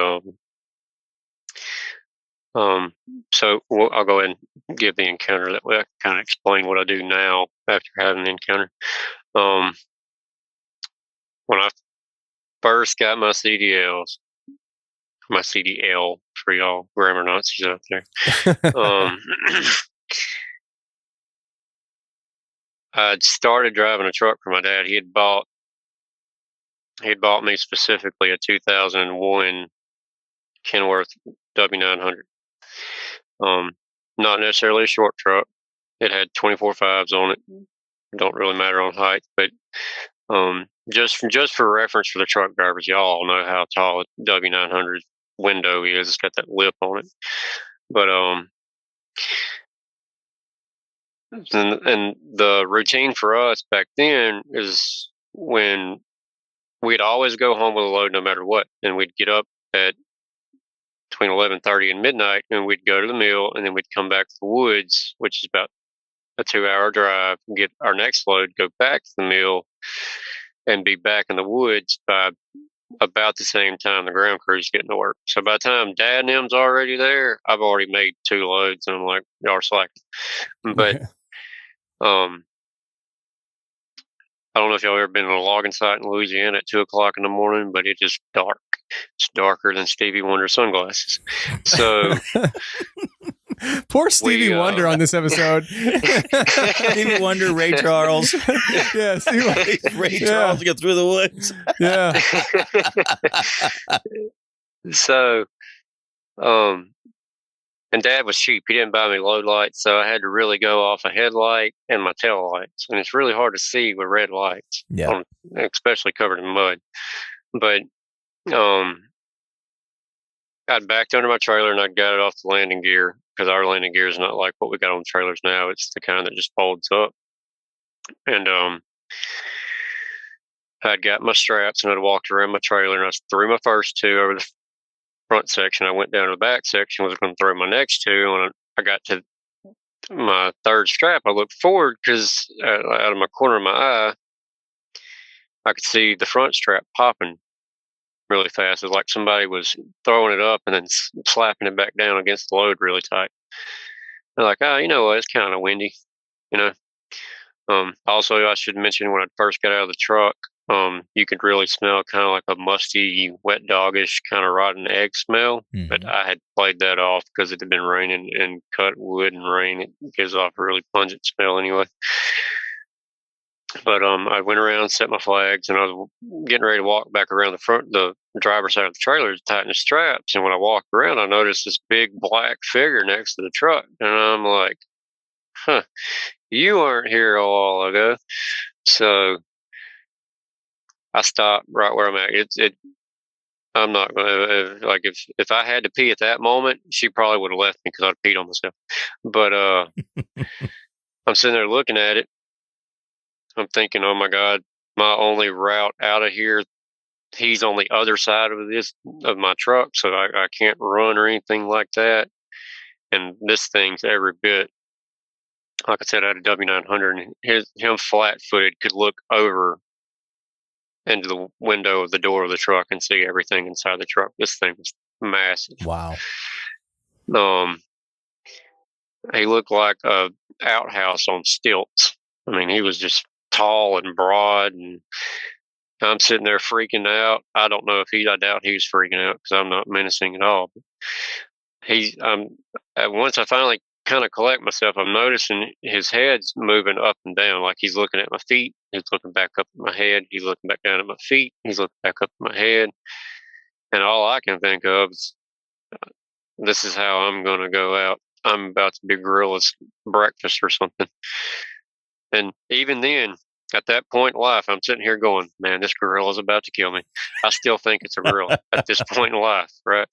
so I'll go ahead and give the encounter. That way I can kind of explain what I do now after having the encounter. When I first got my CDL for y'all grammar Nazis out there. I started driving a truck for my dad. He had bought me specifically a 2001 Kenworth W900. Not necessarily a short truck. It had 24.5s on it. Don't really matter on height, but just for reference for the truck drivers, y'all know how tall a W900 window is. It's got that lip on it. But and the routine for us back then is when we'd always go home with a load no matter what, and we'd get up at between 11:30 and midnight, and we'd go to the mill, and then we'd come back to the woods, which is about a 2-hour drive, get our next load, go back to the mill, and be back in the woods by about the same time the ground crew's getting to work. So by the time Dad and them's already there, I've already made 2 loads, and I'm like, y'all are slacking. But I don't know if y'all ever been on a logging site in Louisiana at 2:00 in the morning, but it's just dark. It's darker than Stevie Wonder sunglasses. So poor Stevie Wonder on this episode. Stevie Wonder, Ray Charles. Yeah, Ray Charles get through the woods. Yeah. So, and Dad was cheap. He didn't buy me load lights, so I had to really go off a headlight and my tail lights. And it's really hard to see with red lights, especially covered in mud. But I'd backed under my trailer and I'd got it off the landing gear, because our landing gear is not like what we got on trailers now. It's the kind that just folds up. And I'd got my straps and I'd walked around my trailer, and I threw my first 2 over the front section. I went down to the back section, was going to throw my next 2. When I got to my 3rd strap, I looked forward, because out of my corner of my eye, I could see the front strap popping really fast. It was like somebody was throwing it up and then slapping it back down against the load really tight. I'm like, you know what? It's kind of windy, you know. Also, I should mention, when I first got out of the truck, you could really smell kind of like a musty, wet doggish kind of rotten egg smell. Mm-hmm. But I had played that off because it had been raining, and cut wood and rain, it gives off a really pungent smell anyway. But I went around, set my flags, and I was getting ready to walk back around the driver's side of the trailer to tighten the straps. And when I walked around, I noticed this big black figure next to the truck. And I'm like, you weren't here a while ago. So I stopped right where I'm at. I'm not going to, like, if I had to pee at that moment, she probably would have left me, because I'd peed on myself. But I'm sitting there looking at it. I'm thinking, oh my God, my only route out of here, he's on the other side of my truck, so I can't run or anything like that. And this thing's every bit, like I said, I had a W900, and him flat-footed could look over into the window of the door of the truck and see everything inside the truck. This thing was massive. Wow. He looked like a outhouse on stilts. I mean, he was just tall and broad, and I'm sitting there freaking out. I don't know if I doubt he was freaking out, because I'm not menacing at all. Once I finally kind of collect myself, I'm noticing his head's moving up and down, like he's looking at my feet. He's looking back up at my head. He's looking back down at my feet. He's looking back up at my head. And all I can think of is, this is how I'm going to go out. I'm about to be gorilla's breakfast or something. And even then, at that point in life, I'm sitting here going, man, this gorilla's about to kill me. I still think it's a gorilla at this point in life, right?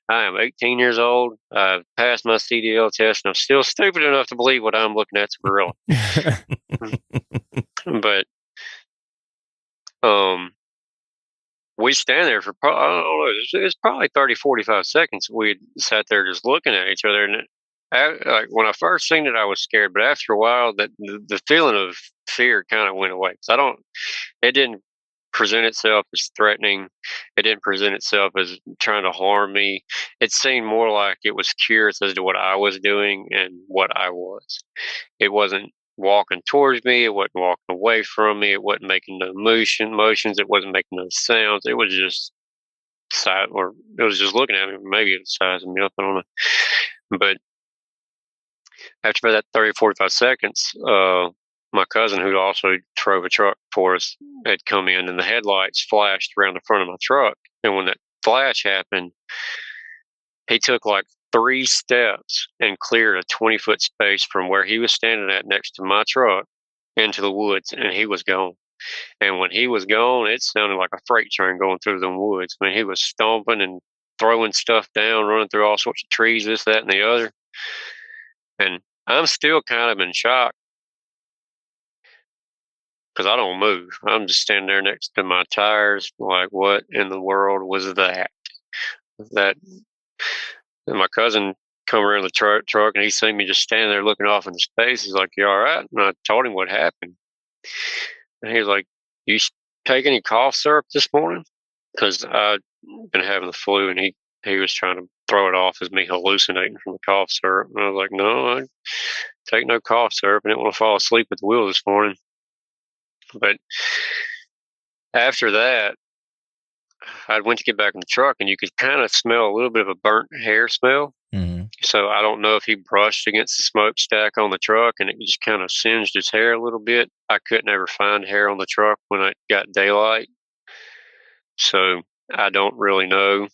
I am 18 years old. I've passed my CDL test, and I'm still stupid enough to believe what I'm looking at's a gorilla. But we stand there for, I don't know, it's probably 30, 45 seconds. We sat there just looking at each other. And like, when I first seen it, I was scared. But after a while, the feeling of fear kind of went away. It didn't present itself as threatening. It didn't present itself as trying to harm me. It seemed more like it was curious as to what I was doing and what I was. It wasn't walking towards me. It wasn't walking away from me. It wasn't making no motions. It wasn't making no sounds. It was just it was just looking at me. Maybe it was sizing me up. I don't know. But after about that 30, 45 seconds, my cousin, who also drove a truck for us, had come in, and the headlights flashed around the front of my truck. And when that flash happened, he took like 3 steps and cleared a 20-foot space from where he was standing at next to my truck into the woods, and he was gone. And when he was gone, it sounded like a freight train going through the woods. I mean, he was stomping and throwing stuff down, running through all sorts of trees, this, that, and the other. And I'm still kind of in shock, because I don't move. I'm just standing there next to my tires, like, what in the world was that? that and my cousin come around the truck and he seen me just standing there looking off into space. He's like, "You all right?" And I told him what happened. And he was like, "You take any cough syrup this morning?" Because I'd been having the flu, and he was trying to throw it off as me hallucinating from the cough syrup. And I was like, "No, I take no cough syrup. I didn't want to fall asleep at the wheel this morning." But after that, I went to get back in the truck, and you could kind of smell a little bit of a burnt hair smell. Mm-hmm. So I don't know if he brushed against the smokestack on the truck and it just kind of singed his hair a little bit. I couldn't ever find hair on the truck when it got daylight. So I don't really know.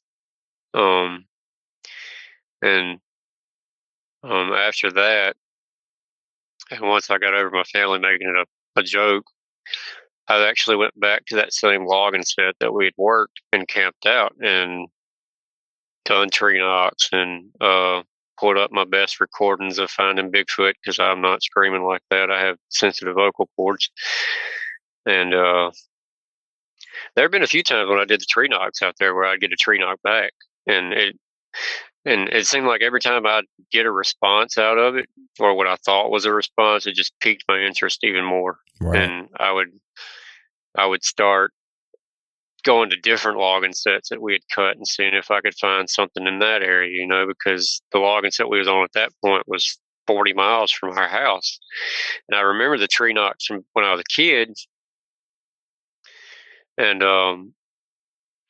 And after that, and once I got over my family making it a joke, I actually went back to that same logging set that we had worked and camped out and done tree knocks and pulled up my best recordings of finding Bigfoot because I'm not screaming like that. I have sensitive vocal cords. And there have been a few times when I did the tree knocks out there where I'd get a tree knock back. And it seemed like every time I'd get a response out of it, or what I thought was a response, it just piqued my interest even more. Right. And I would start going to different logging sets that we had cut and seeing if I could find something in that area, because the logging set we was on at that point was 40 miles from our house. And I remember the tree knocks from when I was a kid. And I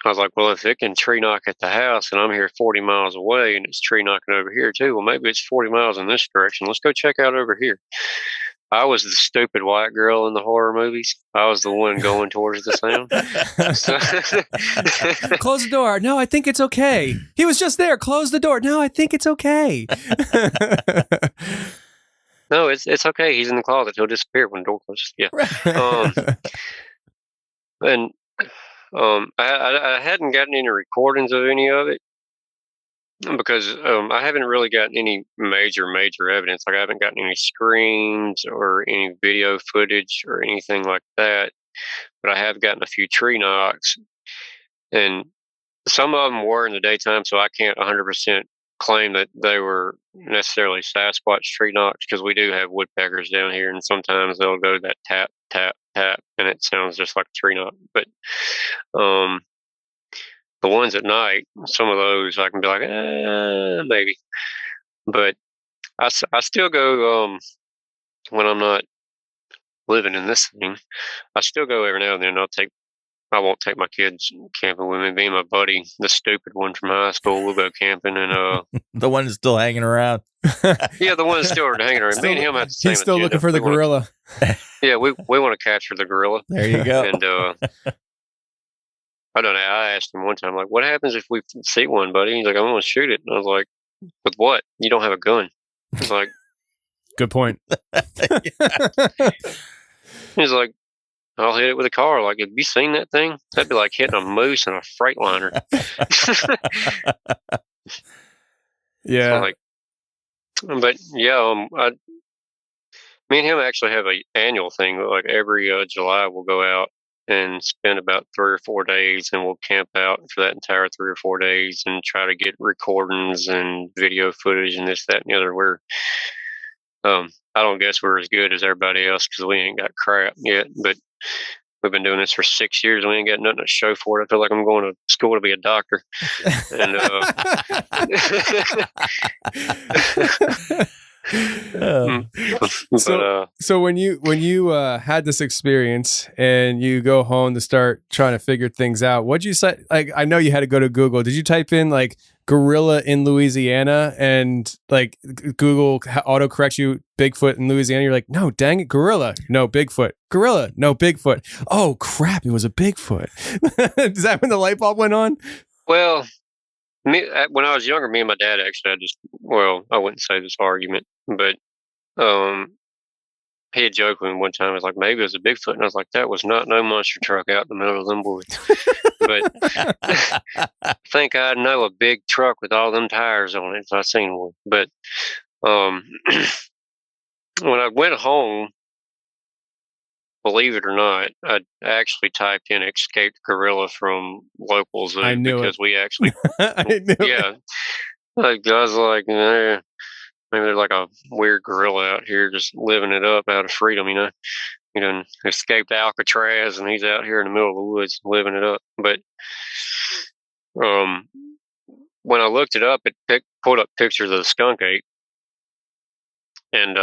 was like, well, if it can tree knock at the house and I'm here 40 miles away and it's tree knocking over here too, well, maybe it's 40 miles in this direction. Let's go check out over here. I was the stupid white girl in the horror movies. I was the one going towards the sound. Close the door. No, I think it's okay. He was just there. Close the door. No, I think it's okay. No, it's okay. He's in the closet. He'll disappear when the door closes. Yeah. I hadn't gotten any recordings of any of it because I haven't really gotten any major evidence. Like I haven't gotten any screams or any video footage or anything like that. But I have gotten a few tree knocks, and some of them were in the daytime, so I can't 100% claim that they were necessarily Sasquatch tree knocks because we do have woodpeckers down here, and sometimes they'll go that tap, tap, tap, and it sounds just like a tree knock. But the ones at night, some of those I can be like, maybe. But I still go, when I'm not living in this thing, I still go every now and then. I won't take my kids camping with me. Me and my buddy, the stupid one from high school, we'll go camping. And the one that's still hanging around. Yeah, the one that's still hanging around. Me and him have the same He's still agenda. looking for the gorilla. Yeah, we want to capture the gorilla. There you go. And I don't know. I asked him one time, like, what happens if we see one, buddy? He's like, I'm going to shoot it. And I was like, with what? You don't have a gun. He's like, good point. He's like, I'll hit it with a car. Like, have you seen that thing? That'd be like hitting a moose in a Freightliner. Yeah. Like, but yeah, me and him actually have an annual thing. Like every July, we'll go out and spend about 3 or 4 days, and we'll camp out for that entire 3 or 4 days and try to get recordings and video footage and this, that, and the other. We're, I don't guess we're as good as everybody else because we ain't got crap yet, but we've been doing this for 6 years. We ain't got nothing to show for it. I feel like I'm going to school to be a doctor. And so when you had this experience and you go home to start trying to figure things out, what'd you say? Like, I know you had to go to Google. Did you type in like gorilla in Louisiana and like Google autocorrects you Bigfoot in Louisiana? You're like, no, dang it, gorilla, no Bigfoot, gorilla, no Bigfoot. Oh crap, it was a Bigfoot. Is that when the light bulb went on? Well, when I was younger, me and my dad actually had this, well, I wouldn't say this argument, but he had joked with me one time. I was like, maybe it was a Bigfoot. And I was like, that was not no monster truck out in the middle of them woods. But I think I know a big truck with all them tires on it if I seen one. But when I went home, believe it or not, I actually typed in escaped gorilla from local zoo I knew because it. we actually, I knew it. yeah, like I was like, maybe there's like a weird gorilla out here just living it up out of freedom, you know. He done escaped Alcatraz and he's out here in the middle of the woods living it up. But when I looked it up, it pulled up pictures of the skunk ape, and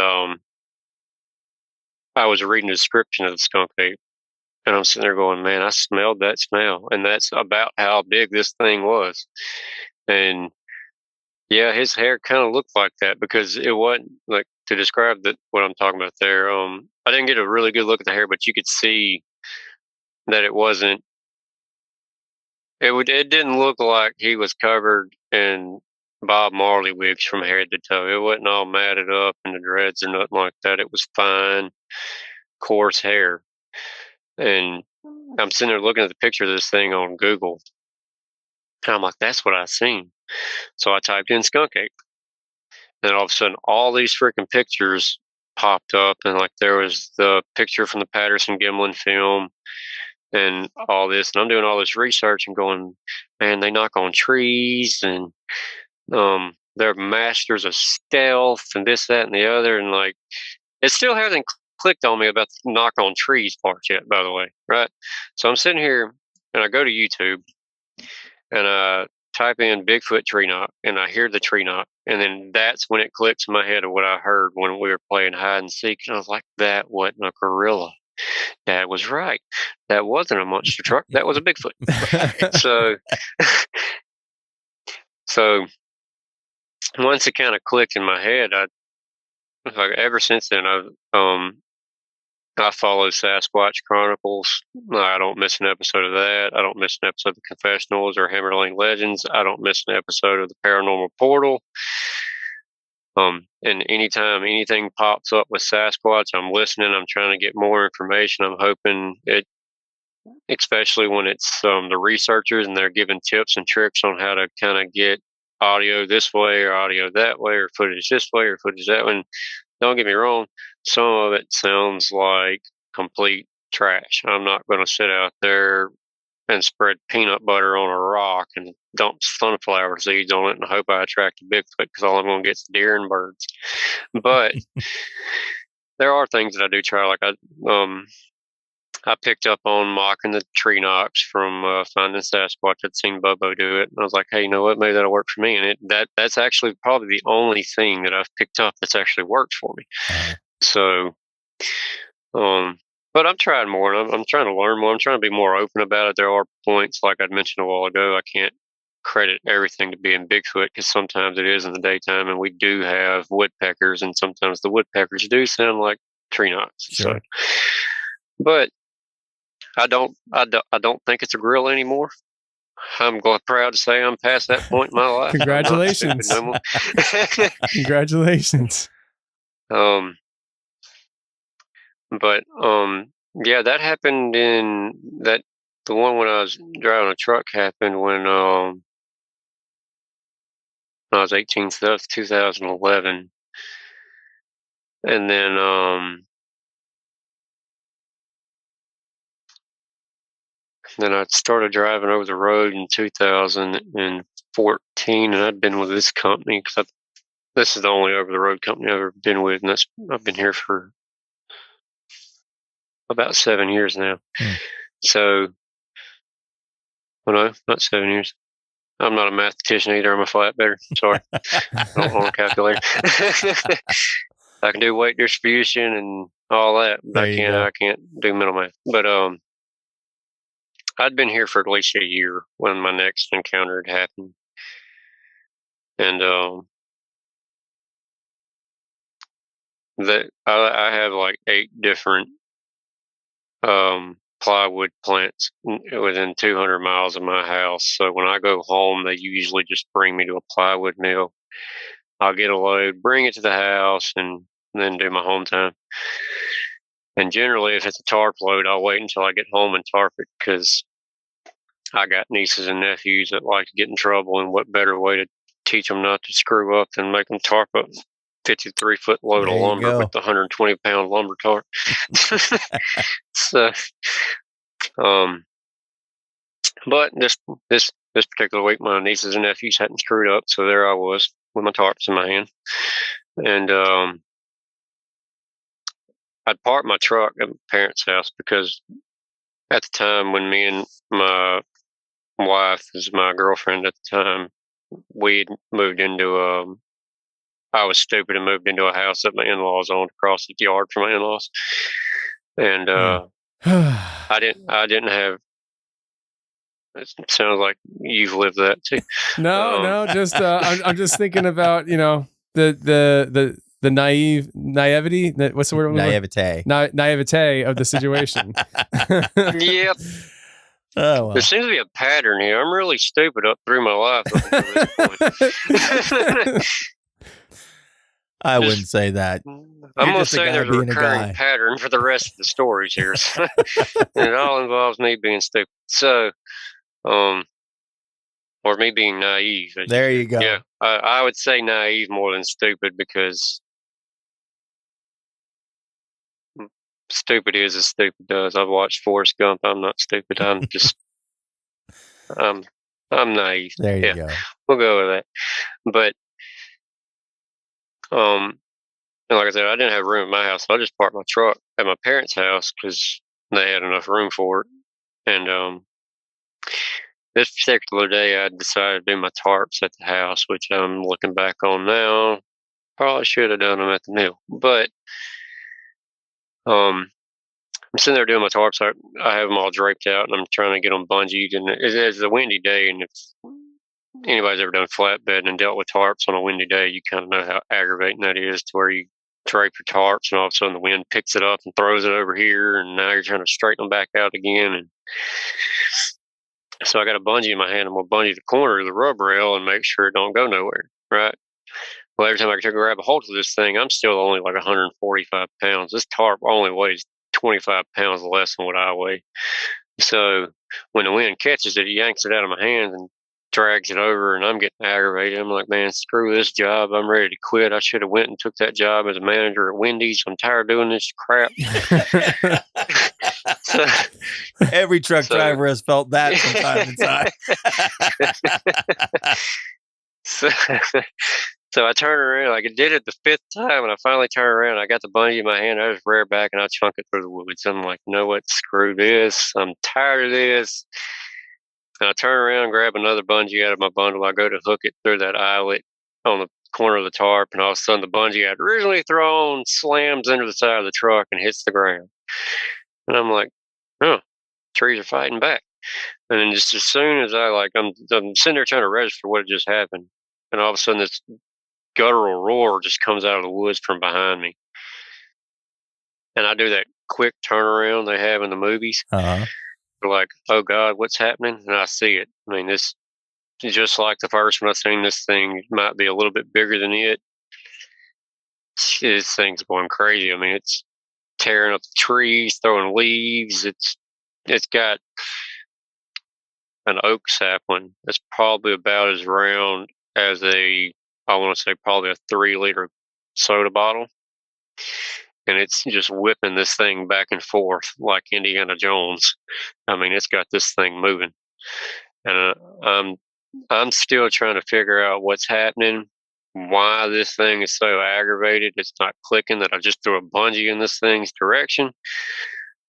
I was reading the description of the skunk ape, and I'm sitting there going, "Man, I smelled that smell," and that's about how big this thing was. And yeah, his hair kind of looked like that because it wasn't like to describe what I'm talking about there. I didn't get a really good look at the hair, but you could see that it wasn't. It didn't look like he was covered in Bob Marley wigs from head to toe. It wasn't all matted up in the dreads or nothing like that. It was fine, coarse hair. And I'm sitting there looking at the picture of this thing on Google. And I'm like, that's what I seen. So I typed in skunk ape. And all of a sudden, all these freaking pictures popped up. And like there was the picture from the Patterson Gimlin film and all this. And I'm doing all this research and going, man, they knock on trees and they're masters of stealth and this, that, and the other. And like, it still hasn't clicked on me about the knock on trees part yet, by the way. Right. So I'm sitting here and I go to YouTube and I type in Bigfoot tree knock and I hear the tree knock. And then that's when it clicks in my head of what I heard when we were playing hide and seek. And I was like, that wasn't a gorilla. Dad was right. That wasn't a monster truck. That was a Bigfoot. So once it kind of clicked in my head, ever since then, I follow Sasquatch Chronicles. I don't miss an episode of that. I don't miss an episode of the Confessionals or Hammerlane Legends. I don't miss an episode of the Paranormal Portal. And anytime anything pops up with Sasquatch, I'm listening. I'm trying to get more information. I'm hoping especially when it's the researchers and they're giving tips and tricks on how to kind of get audio this way or audio that way or footage this way or footage that way. And don't get me wrong, some of it sounds like complete trash. I'm not going to sit out there and spread peanut butter on a rock and dump sunflower seeds on it and hope I attract a Bigfoot because all I'm going to get is deer and birds. But there are things that I do try. Like I picked up on mocking the tree knocks from Finding Sasquatch. I'd seen Bobo do it, and I was like, "Hey, you know what? Maybe that'll work for me." And that's actually probably the only thing that I've picked up that's actually worked for me. So, but I'm trying more. And I'm trying to learn more. I'm trying to be more open about it. There are points, like I'd mentioned a while ago, I can't credit everything to being Bigfoot because sometimes it is in the daytime, and we do have woodpeckers, and sometimes the woodpeckers do sound like tree knocks. Sure. So, but I don't think it's a gorilla anymore. I'm proud to say I'm past that point in my life. Congratulations. No more. Congratulations. But yeah, that happened the one when I was driving a truck happened when I was 18, so that was 2011. And then I started driving over the road in 2014, and I'd been with this company because this is the only over the road company I've ever been with, and I've been here for about 7 years now. So, well, no, not 7 years. I'm not a mathematician either. I'm a flatbedder. Sorry, I don't own a calculator. I can do weight distribution and all that, but I can't do mental math. But I'd been here for at least a year when my next encounter had happened, and I have like 8 different plywood plants within 200 miles of my house. So when I go home, they usually just bring me to a plywood mill. I'll get a load, bring it to the house, and then do my home time. And generally, if it's a tarp load, I'll wait until I get home and tarp it because I got nieces and nephews that like to get in trouble. And what better way to teach them not to screw up than make them tarp up 53-foot load There of you lumber go. with the 120-pound lumber tarp. So, but this particular week, my nieces and nephews hadn't screwed up, so there I was with my tarps in my hand, and I'd parked my truck at my parents' house because at the time when me and my wife, is my girlfriend at the time, we'd moved into I was stupid and moved into a house that my in-laws owned across the yard from my in-laws, and I didn't have. It sounds like you've lived that too. No, just I'm just thinking about the naivety. What's the word? Naivete. Naivete of the situation. Yep. Oh, well. There seems to be a pattern here. I'm really stupid up through my life up until this point. I wouldn't say that. I'm going to say there's a recurring pattern for the rest of the stories here. So, and it all involves me being stupid. So, or me being naive. There you go. Yeah, I would say naive more than stupid, because stupid is as stupid does. I've watched Forrest Gump. I'm not stupid. I'm just, I'm naive. There you go. We'll go with that. But, and like I said, I didn't have room at my house, so I just parked my truck at my parents' house because they had enough room for it. And this particular day, I decided to do my tarps at the house, which I'm looking back on now. Probably should have done them at the mill, but I'm sitting there doing my tarps. I have them all draped out, and I'm trying to get them bungeed. And it's a windy day, and if anybody's ever done flatbed and dealt with tarps on a windy day, you kind of know how aggravating that is, to where you drape your tarps and all of a sudden the wind picks it up and throws it over here, and now you're trying to straighten them back out again. And so I got a bungee in my hand. I'm going to bungee the corner of the rub rail and make sure it don't go nowhere, right? Well, every time I try to grab a hold of this thing, I'm still only like 145 pounds. This tarp only weighs 25 pounds less than what I weigh. So when the wind catches it, it yanks it out of my hands and drags it over, and I'm getting aggravated. I'm like, man, screw this job. I'm ready to quit. I should have went and took that job as a manager at Wendy's. I'm tired of doing this crap. Every truck driver has felt that from time to time. So I turned around, like I did it the fifth time, and I finally turned around. I got the bungee in my hand. I just reared back and I chunked it through the woods. I'm like, you know what? Screw this. I'm tired of this. And I turn around, grab another bungee out of my bundle. I go to hook it through that eyelet on the corner of the tarp, and all of a sudden the bungee I'd originally thrown slams into the side of the truck and hits the ground. And I'm like, oh, trees are fighting back. And then just as soon as I'm sitting there trying to register what had just happened, and all of a sudden this guttural roar just comes out of the woods from behind me. And I do that quick turnaround they have in the movies. Uh-huh. They're like, oh God, what's happening? And I see it. I mean, this is just like the first one I seen. This thing might be a little bit bigger than it. This thing's going crazy. I mean, it's tearing up the trees, throwing leaves. It's got an oak sapling that's probably about as round as I want to say probably a 3-liter soda bottle. And it's just whipping this thing back and forth like Indiana Jones. I mean, it's got this thing moving. And I'm still trying to figure out what's happening, why this thing is so aggravated. It's not clicking that I just threw a bungee in this thing's direction.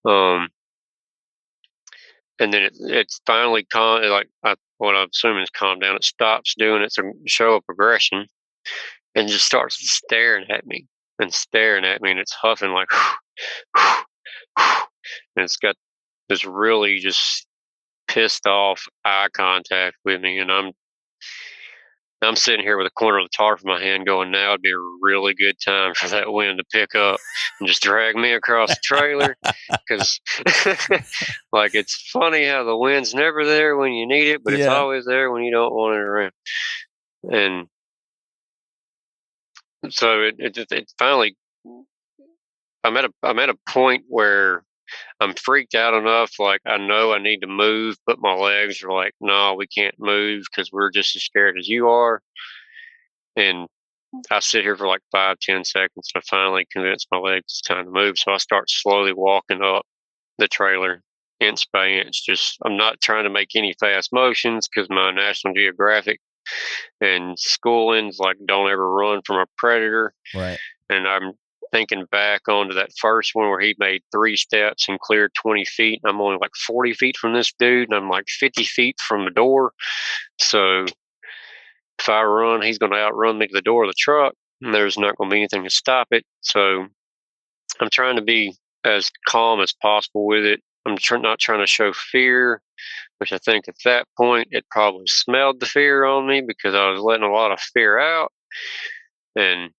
And then it's finally calm. What I'm assuming is calmed down. It stops doing its show of progression and just starts staring at me. And it's huffing like, and it's got this really just pissed off eye contact with me, and I'm sitting here with a corner of the tarp in my hand going, now would be a really good time for that wind to pick up and just drag me across the trailer. Because like, it's funny how the wind's never there when you need it, but it's always there when you don't want it around. And so it finally, I'm at a point where I'm freaked out enough. Like, I know I need to move, but my legs are like, no, we can't move because we're just as scared as you are. And I sit here for like 5-10 seconds, and I finally convince my legs it's time to move. So I start slowly walking up the trailer, inch by inch. Just I'm not trying to make any fast motions because my National Geographic and schooling's like don't ever run from a predator. Right. And I'm thinking back onto that first one where he made 3 steps and cleared 20 feet. I'm only like 40 feet from this dude, and I'm like 50 feet from the door. So if I run, he's going to outrun me to the door of the truck, and there's not going to be anything to stop it. So I'm trying to be as calm as possible with it. I'm not trying to show fear, which I think at that point it probably smelled the fear on me because I was letting a lot of fear out. And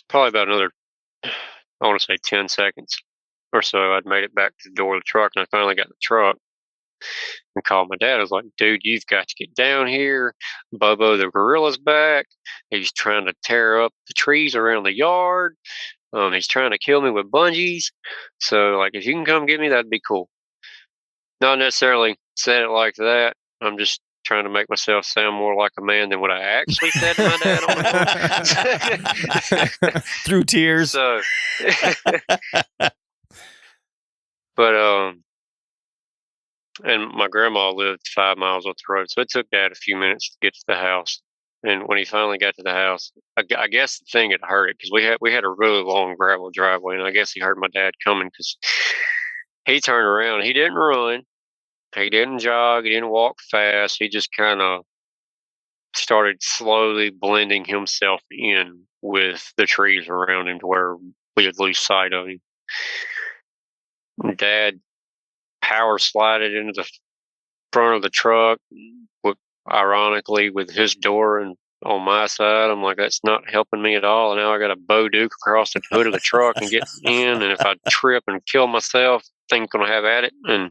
probably about another, I want to say 10 seconds or so, I'd made it back to the door of the truck, and I finally got in the truck and called my dad. I was like, dude, you've got to get down here. Bobo the gorilla's back. He's trying to tear up the trees around the yard. He's trying to kill me with bungees. So, like, if you can come get me, that'd be cool. Not necessarily said it like that. I'm just trying to make myself sound more like a man than what I actually said to my dad on the phone. Through tears. So, but, and my grandma lived 5 miles up the road, so it took Dad a few minutes to get to the house. And when he finally got to the house, I guess the thing had hurt it because we had a really long gravel driveway, and I guess he heard my dad coming because he turned around. He didn't run, he didn't jog, he didn't walk fast. He just kind of started slowly blending himself in with the trees around him to where we would lose sight of him. Dad power slided into the front of the truck, ironically with his door and on my side. I'm like, that's not helping me at all. And now I got a Bo Duke across the hood of the truck and get in. And if I trip and kill myself, thing's gonna have at it. And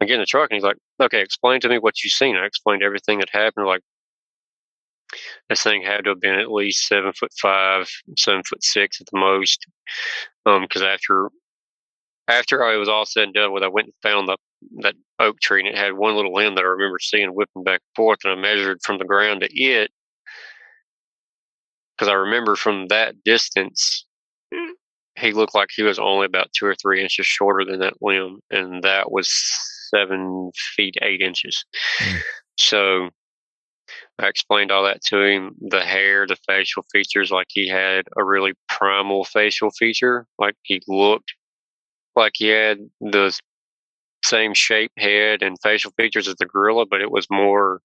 I get in the truck, and he's like, okay, explain to me what you've seen. I explained everything that happened. Like, this thing had to have been at least 7'5", 7'6" at the most. Because after I was all said and done with, I went and found that oak tree, and it had one little limb that I remember seeing whipping back and forth, and I measured from the ground to it, because I remember from that distance, he looked like he was only about 2 or 3 inches shorter than that limb, and that was 7 feet 8 inches. So I explained all that to him. The hair, the facial features, like he had a really primal facial feature, like he looked like he had the same shape, head, and facial features as the gorilla, but it was more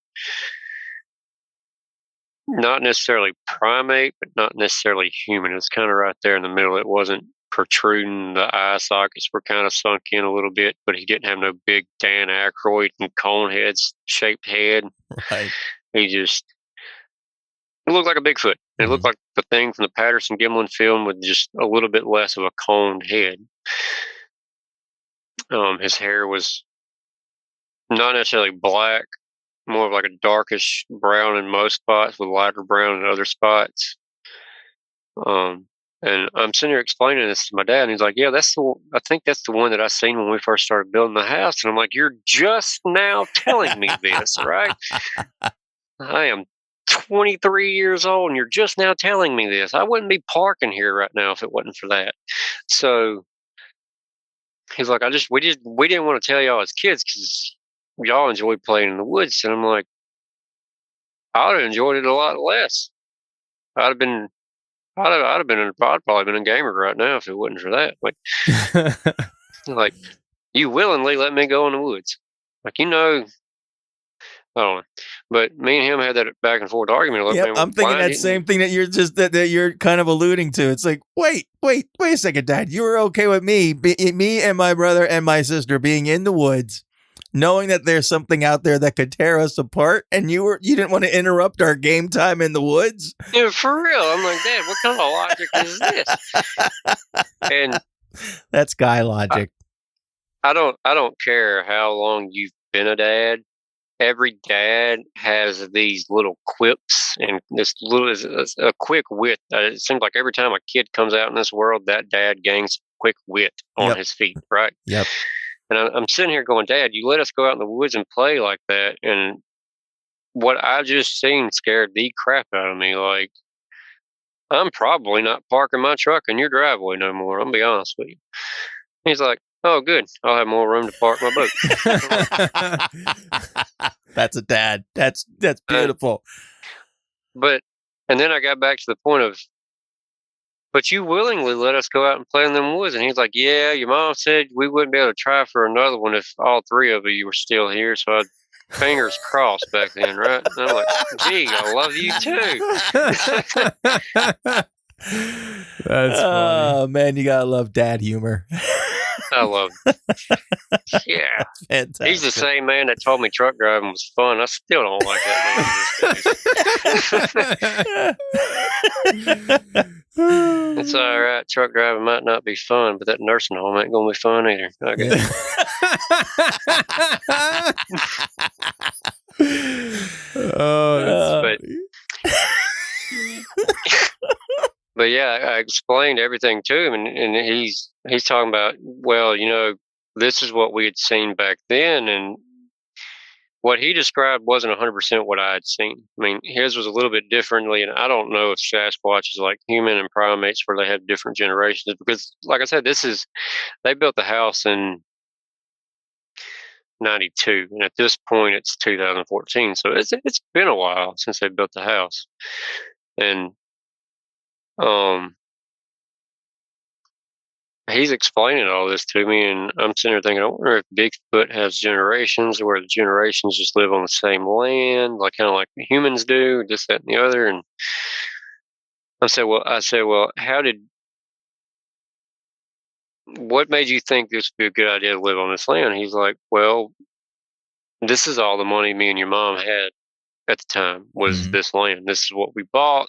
not necessarily primate, but not necessarily human. It's kind of right there in the middle. It wasn't protruding. The eye sockets were kind of sunk in a little bit, but he didn't have no big Dan Aykroyd and cone heads shaped head. Right. He just, it looked like a Bigfoot. It looked like the thing from the Patterson Gimlin film with just a little bit less of a coned head. His hair was not necessarily black, more of like a darkish brown in most spots with lighter brown in other spots. And I'm sitting here explaining this to my dad, and he's like, yeah, I think that's the one that I seen when we first started building the house. And I'm like, you're just now telling me this, right? I am 23 years old, and you're just now telling me this. I wouldn't be parking here right now if it wasn't for that. So he's like, we didn't want to tell y'all as kids because y'all enjoyed playing in the woods. And I'm like, I would have enjoyed it a lot less. I'd probably been a gamer right now if it wasn't for that. Like, you willingly let me go in the woods. Like, I don't know. But me and him had that back and forth argument. Like, I'm thinking that same thing that you're just that you're kind of alluding to. It's like, wait a second, Dad. You were okay with me and my brother and my sister being in the woods, knowing that there's something out there that could tear us apart, and you didn't want to interrupt our game time in the woods? Yeah, for real. I'm like, Dad, what kind of logic is this? And that's guy logic. I don't care how long you've been a dad. Every dad has these little quips, and this little is a quick wit. It seems like every time a kid comes out in this world, that dad gains quick wit on his feet, right? Yep. And I'm sitting here going, Dad, you let us go out in the woods and play like that, and what I just seen scared the crap out of me. Like, I'm probably not parking my truck in your driveway no more. I'm gonna be honest with you. He's like, oh, good. I'll have more room to park my boat. That's a dad. That's beautiful. And then I got back to the point of, but you willingly let us go out and play in them woods. And he's like, yeah, your mom said we wouldn't be able to try for another one if all three of you were still here. So fingers crossed back then, right? And I'm like, gee, I love you too. That's funny. Oh man, you gotta love dad humor. I love it. Yeah. Fantastic. He's the same man that told me truck driving was fun. I still don't like that man. It's all right. Truck driving might not be fun, but that nursing home ain't going to be fun either. Okay. Oh, that's But yeah, I explained everything to him, and he's talking about, well, this is what we had seen back then, and what he described wasn't 100% what I had seen. I mean, his was a little bit differently, and I don't know if Sasquatch is like human and primates where they have different generations, because, like I said, they built the house in 92, and at this point it's 2014, so it's been a while since they built the house. And he's explaining all this to me, and I'm sitting there thinking, I wonder if Bigfoot has generations, where the generations just live on the same land, like kind of like humans do, this, that, and the other. And I said, well, what made you think this would be a good idea to live on this land? He's like, well, this is all the money me and your mom had at the time was this land. This is what we bought.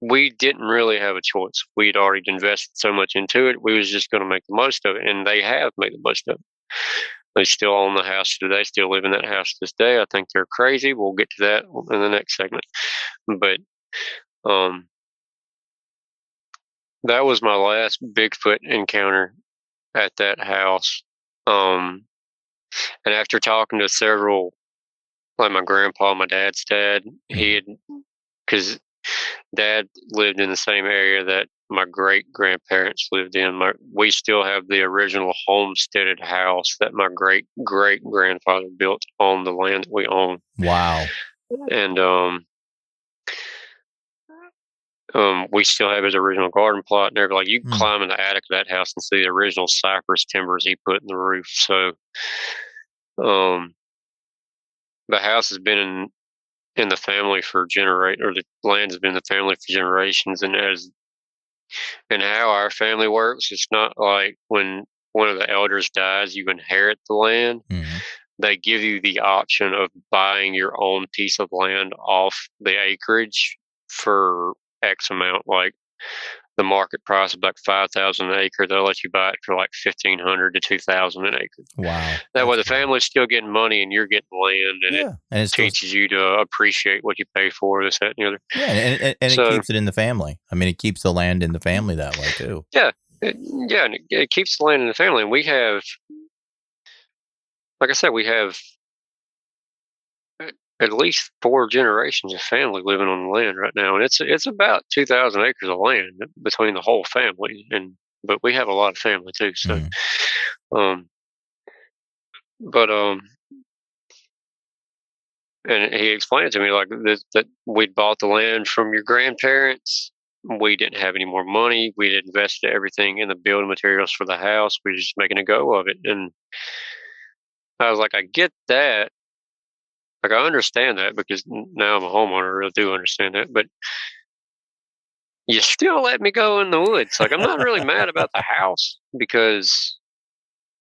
We didn't really have a choice. We'd already invested so much into it. We was just going to make the most of it, and they have made the most of it. They still own the house today, still live in that house this day. I think they're crazy. We'll get to that in the next segment. But that was my last Bigfoot encounter at that house. And after talking to several, like my grandpa, my dad's dad, because Dad lived in the same area that my great grandparents lived in. We still have the original homesteaded house that my great great grandfather built on the land that we own. Wow. And we still have his original garden plot and everything. Like, you can climb in the attic of that house and see the original cypress timbers he put in the roof. So the house has been in the family for the land has been in the family for generations. And how our family works, it's not like when one of the elders dies, you inherit the land. They give you the option of buying your own piece of land off the acreage for X amount, like the market price of like $5,000 an acre. They'll let you buy it for like $1,500 to $2,000 an acre. Wow! That way, the family's still getting money, and you're getting land, and it teaches you to appreciate what you pay for, this, that, and the other. Yeah, and it keeps it in the family. I mean, it keeps the land in the family that way too. Yeah, and it keeps the land in the family. And we have, like I said, we have at least 4 generations of family living on the land right now, and it's about 2,000 acres of land between the whole family. But we have a lot of family too. So, and he explained it to me like that we'd bought the land from your grandparents. We didn't have any more money. We had invested everything in the building materials for the house. We were just making a go of it, and I was like, I get that. Like, I understand that, because now I'm a homeowner. I really do understand that. But you still let me go in the woods. Like, I'm not really mad about the house, because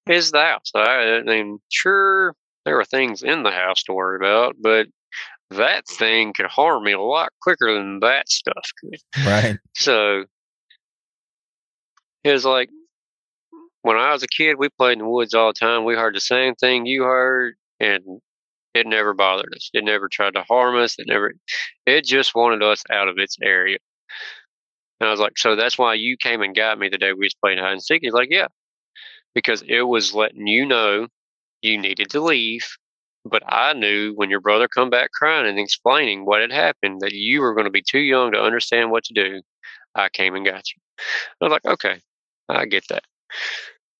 it's the house. I mean, sure, there were things in the house to worry about, but that thing could harm me a lot quicker than that stuff could. Right. So it was like, when I was a kid, we played in the woods all the time. We heard the same thing you heard, and it never bothered us. It never tried to harm us. It just wanted us out of its area. And I was like, so that's why you came and got me the day we was playing hide and seek? He's like, yeah, because it was letting you know you needed to leave, But I knew when your brother come back crying and explaining what had happened that you were going to be too young to understand what to do. I came and got you. I was like, okay, I get that.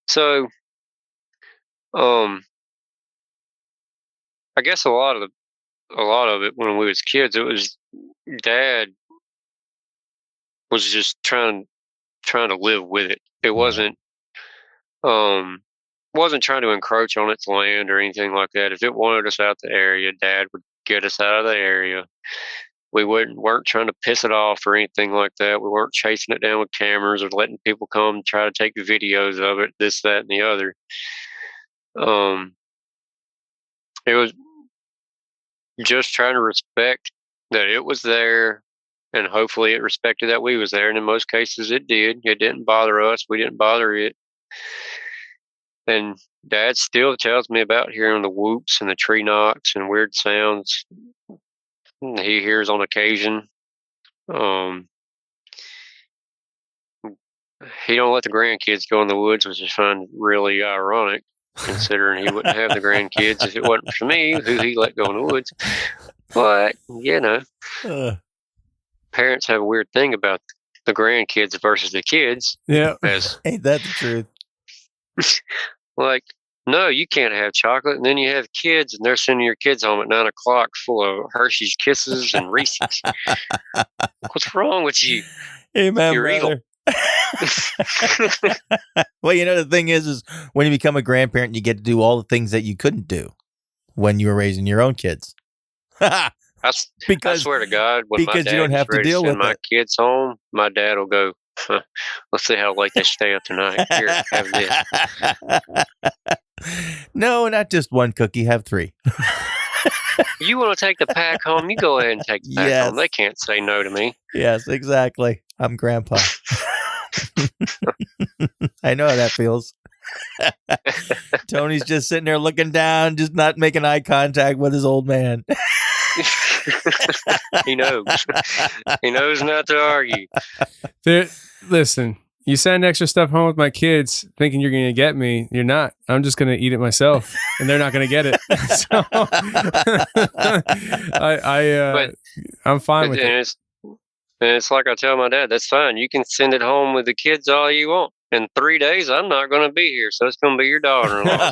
So, I guess a lot of it when we was kids, it was Dad was just trying to live with it. It wasn't trying to encroach on its land or anything like that. If it wanted us out the area, Dad would get us out of the area. We weren't trying to piss it off or anything like that. We weren't chasing it down with cameras or letting people come try to take videos of it, this, that, and the other. It was just trying to respect that it was there, and hopefully it respected that we was there. And in most cases, it did. It didn't bother us. We didn't bother it. And Dad still tells me about hearing the whoops and the tree knocks and weird sounds he hears on occasion. He don't let the grandkids go in the woods, which I find really ironic, considering he wouldn't have the grandkids if it wasn't for me, who he let go in the woods. But, parents have a weird thing about the grandkids versus the kids. Yeah. Ain't that the truth? Like, no, you can't have chocolate. And then you have kids, and they're sending your kids home at 9 o'clock full of Hershey's Kisses and Reese's. What's wrong with you? Amen, You're brother. Well, the thing is when you become a grandparent, you get to do all the things that you couldn't do when you were raising your own kids. I swear to God, when my dad you don't have to deal with my kids home, my dad will go, let's see how late they stay up tonight. Here, have this. No, not just one cookie, have 3. You want to take the pack home? You go ahead and take the pack home. They can't say no to me. Yes, exactly. I'm grandpa. I know how that feels. Tony's just sitting there looking down, just not making eye contact with his old man. He knows. He knows not to argue. Listen, you send extra stuff home with my kids thinking you're going to get me. You're not. I'm just going to eat it myself, and they're not going to get it. So I'm fine with it. And it's like I tell my dad, that's fine. You can send it home with the kids all you want. In 3 days, I'm not going to be here, so it's going to be your daughter-in-law.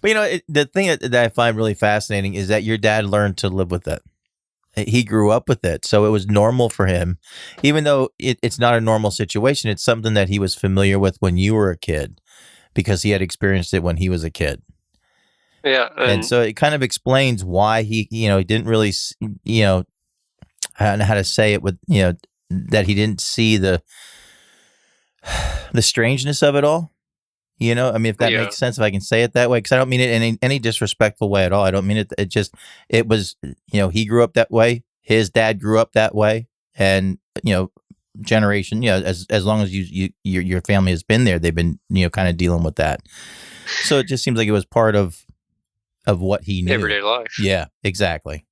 But the thing that I find really fascinating is that your dad learned to live with it. He grew up with it, so it was normal for him. Even though it's not a normal situation, it's something that he was familiar with when you were a kid because he had experienced it when he was a kid. Yeah. And so it kind of explains why he didn't really, I don't know how to say it with, that he didn't see the strangeness of it all. If that makes sense, if I can say it that way, because I don't mean it in any disrespectful way at all. I don't mean it. It was, he grew up that way. His dad grew up that way. And, generation, as long as your family has been there, they've been, kind of dealing with that. So it just seems like it was part of what he knew. Everyday life. Yeah, exactly.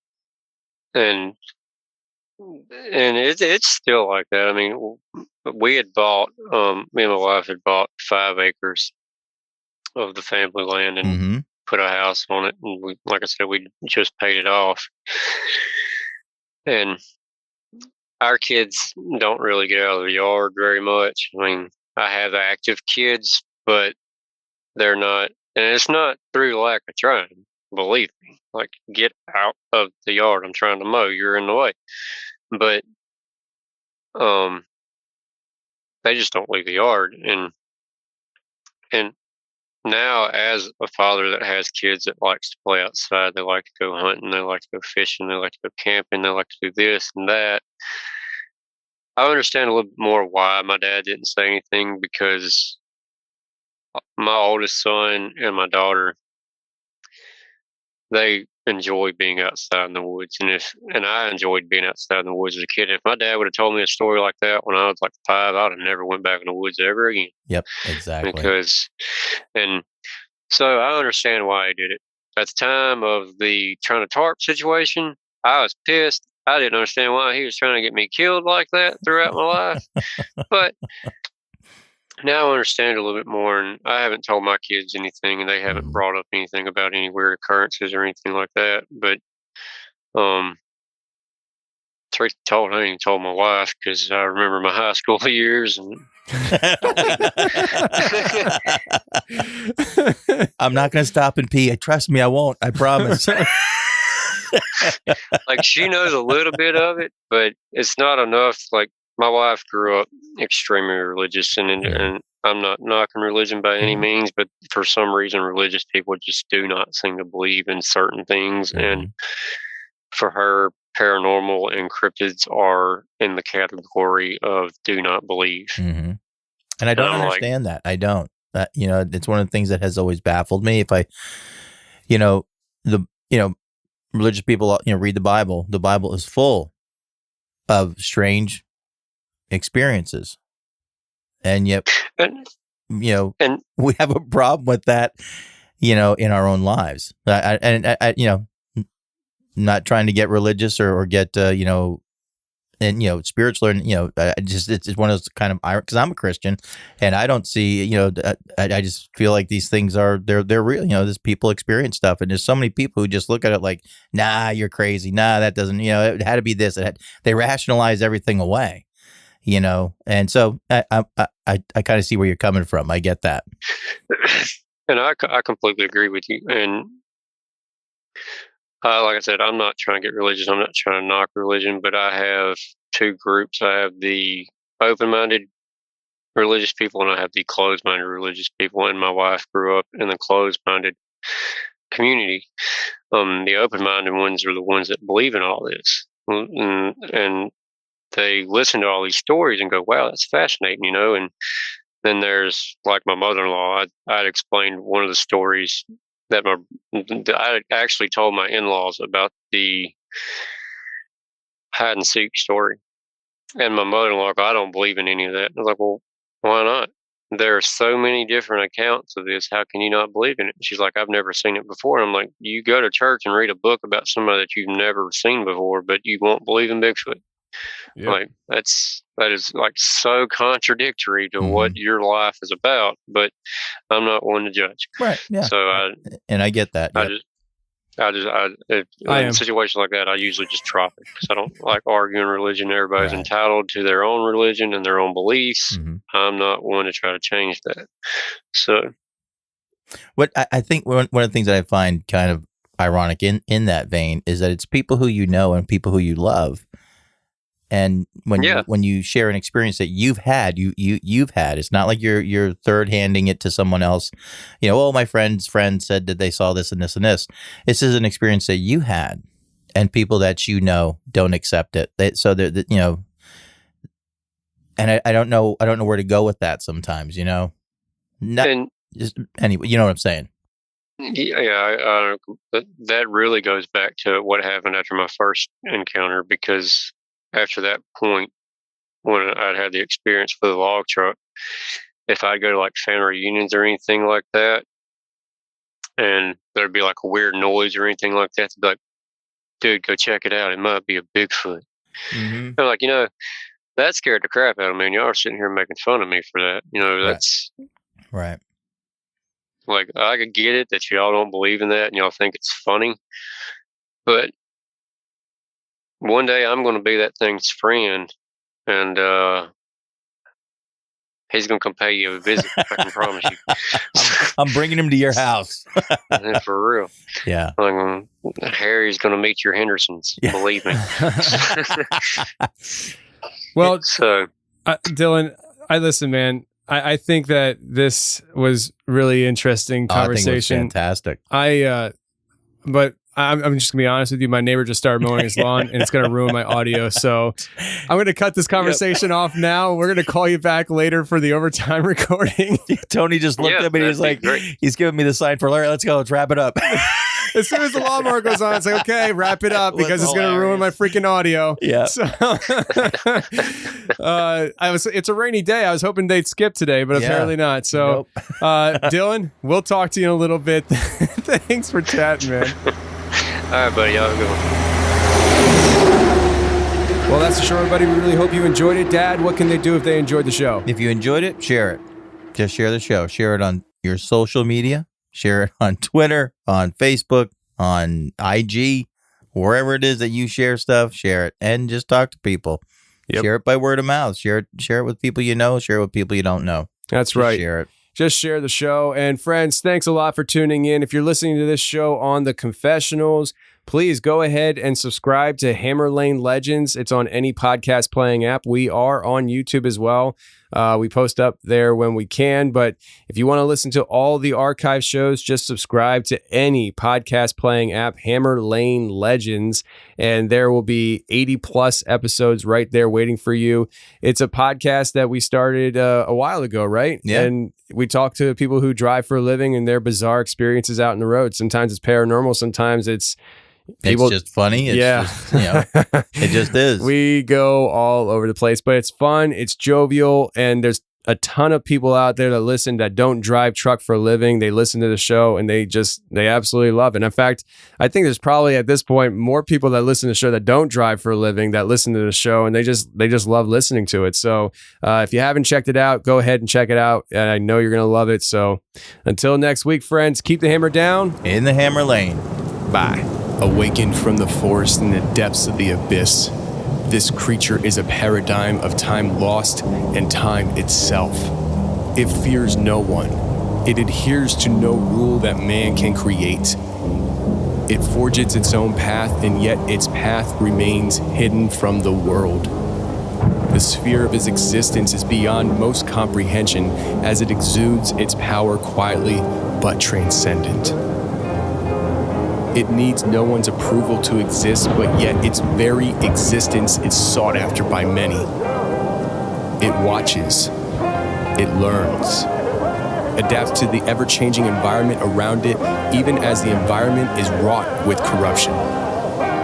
And it's still like that. I mean, we had bought, me and my wife had bought 5 acres of the family land and put a house on it. And we, like I said, we just paid it off. And our kids don't really get out of the yard very much. I mean, I have active kids, but they're not, and it's not through lack of trying, believe me. Like, get out of the yard. I'm trying to mow. You're in the way. But they just don't leave the yard. And now, as a father that has kids that likes to play outside, they like to go hunting, they like to go fishing, they like to go camping, they like to do this and that. I understand a little bit more why my dad didn't say anything, because my oldest son and my daughter, they enjoy being outside in the woods, and I enjoyed being outside in the woods as a kid. If my dad would have told me a story like that when I was like 5, I'd have never went back in the woods ever again. Yep, exactly. And so I understand why he did it. At the time of the trying to tarp situation, I was pissed. I didn't understand why he was trying to get me killed like that throughout my life. But now I understand a little bit more, and I haven't told my kids anything, and they haven't brought up anything about any weird occurrences or anything like that. But truth be told, I ain't even told my wife because I remember my high school years. And I'm not going to stop and pee. Trust me, I won't. I promise. like she knows a little bit of it, but it's not enough. Like my wife grew up extremely religious, and I'm not knocking religion by any means, but for some reason, religious people just do not seem to believe in certain things. And for her, paranormal and cryptids are in the category of do not believe. And I don't understand that. I don't. It's one of the things that has always baffled me. If I, religious people, read the Bible. The Bible is full of strange experiences, and yet, and we have a problem with that, in our own lives. Not trying to get religious or get spiritual, and it's one of those kind of, because I'm a Christian, and I don't see, I just feel like these things they're real. There's people experience stuff, and there's so many people who just look at it like, nah, you're crazy, nah, that doesn't, it had to be this. They rationalize everything away, and so I kind of see where you're coming from. I get that, and I completely agree with you. And like I said, I'm not trying to get religious. I'm not trying to knock religion, but I have two groups. I have the open-minded religious people, and I have the closed-minded religious people. And my wife grew up in the closed-minded community. The open-minded ones are the ones that believe in all this, and they listen to all these stories and go, "Wow, that's fascinating," And then there's like my mother-in-law. I'd explained one of the stories that I actually told my in-laws about the hide and seek story, and my mother-in-law, I don't believe in any of that. I was like, well, why not? There are so many different accounts of this. How can you not believe in it? She's like, I've never seen it before. I'm like, you go to church and read a book about somebody that you've never seen before, but you won't believe in Bigfoot. Yep. Like that is like so contradictory to what your life is about, but I'm not one to judge. Right. Yeah. So I get that. In situations like that, I usually just drop it because I don't like arguing religion. Everybody's entitled to their own religion and their own beliefs. I'm not one to try to change that. So what I think one of the things that I find kind of ironic in that vein is that it's people who you know and people who you love. And when you share an experience that you've had, you've had, it's not like you're third handing it to someone else. My friend's friend said that they saw this and this and this. This is an experience that you had, and people that don't accept it. And I don't know where to go with that sometimes. Anyway, you know what I'm saying. Yeah, that really goes back to what happened after my first encounter, because after that point, when I'd had the experience for the log truck, if I'd go to like family reunions or anything like that, and there'd be like a weird noise or anything like that, they'd be like, dude, go check it out. It might be a Bigfoot. I'm like, that scared the crap out of me. And y'all are sitting here making fun of me for that. That's right. Like, I could get it that y'all don't believe in that and y'all think it's funny, but one day I'm going to be that thing's friend, and he's going to come pay you a visit. I can promise you. I'm bringing him to your house. For real. Yeah. Harry's going to meet your Hendersons. Yeah. Believe me. Well, Dylin, listen, man. I think that this was really interesting conversation. I think it was fantastic. But I'm just gonna be honest with you. My neighbor just started mowing his lawn, and it's gonna ruin my audio. So I'm gonna cut this conversation off now. We're gonna call you back later for the overtime recording. Tony just looked at me and he's like, he's giving me the sign for Larry. Let's go. Let's wrap it up. As soon as the lawnmower goes on, it's like, okay, wrap it up because it's going to ruin my freaking audio. Yeah. So, it's a rainy day. I was hoping they'd skip today, but apparently not. So, Dylin, we'll talk to you in a little bit. Thanks for chatting, man. All right, buddy. Y'all have a good one. Well, that's the show, everybody. We really hope you enjoyed it. Dad, what can they do if they enjoyed the show? If you enjoyed it, share it. Just share the show. Share it on your social media. Share it on Twitter, on Facebook, on IG, wherever it is that you share stuff. Share it and just talk to people. Yep. Share it by word of mouth. Share it with people you know. Share it with people you don't know. That's right. Share it. Just share the show. And friends, thanks a lot for tuning in. If you're listening to this show on the Confessionals, please go ahead and subscribe to Hammer Lane Legends. It's on any podcast playing app. We are on YouTube as well. We post up there when we can. But if you want to listen to all the archive shows, just subscribe to any podcast playing app, Hammer Lane Legends, and there will be 80 plus episodes right there waiting for you. It's a podcast that we started a while ago, right? Yeah. And we talk to people who drive for a living and their bizarre experiences out in the road. Sometimes it's paranormal. Sometimes it's people, it's just funny. It's just, it just is. We go all over the place, but it's fun. It's jovial. And there's a ton of people out there that listen that don't drive truck for a living. They listen to the show and they absolutely love it. In fact, I think there's probably at this point more people that listen to the show that don't drive for a living that listen to the show, and they just love listening to it. So if you haven't checked it out, go ahead and check it out. And I know you're going to love it. So until next week, friends, keep the hammer down. In the Hammer Lane. Bye. Awakened from the forest in the depths of the abyss, this creature is a paradigm of time lost and time itself. It fears no one. It adheres to no rule that man can create. It forges its own path, and yet its path remains hidden from the world. The sphere of its existence is beyond most comprehension as it exudes its power quietly but transcendent. It needs no one's approval to exist, but yet its very existence is sought after by many. It watches, it learns, adapts to the ever-changing environment around it, even as the environment is wrought with corruption.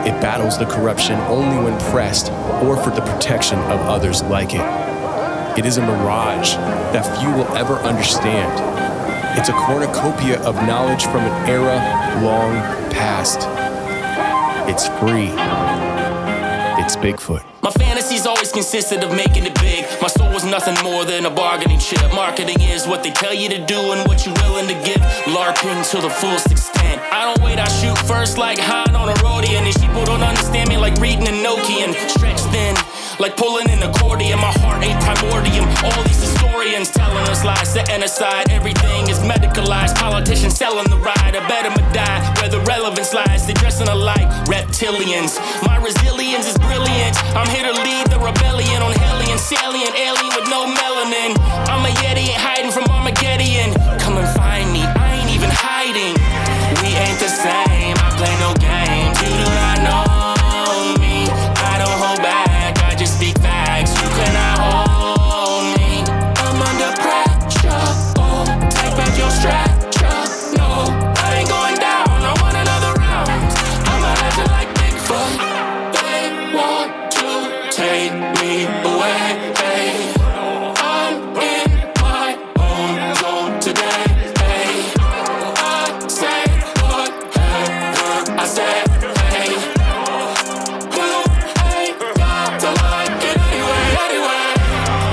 It battles the corruption only when pressed or for the protection of others like it. It is a mirage that few will ever understand. It's a cornucopia of knowledge from an era long past. It's free. It's Bigfoot. My fantasies always consisted of making it big. My soul was nothing more than a bargaining chip. Marketing is what they tell you to do and what you're willing to give. LARPing to the fullest extent. I don't wait, I shoot first like Han on a roadie. And these people don't understand me like reading a Nokian. Stretched thin, like pulling an accordion. My heart ain't primordium. All these historians telling us lies, setting aside. Everything is medicalized. Politicians selling the ride. I bet 'em a die where the relevance lies. They dressing alike, reptilians. My resilience is brilliant. I'm here to lead the rebellion on Hellion, salient, alien with no melanin. I'm a Yeti, ain't hiding from Armageddon. Come and find me, I ain't even hiding. We ain't the same, I play no games. You do not know me, I don't hold back, I just speak facts. You cannot hold me. I'm under pressure, oh, take back your stretcher. No, I ain't going down, I want another round. I'm a legend like Bigfoot. They want to take me away. Hey, I'm in my own zone today. Hey, I say whatever I say. Hey, you ain't got to like it anyway.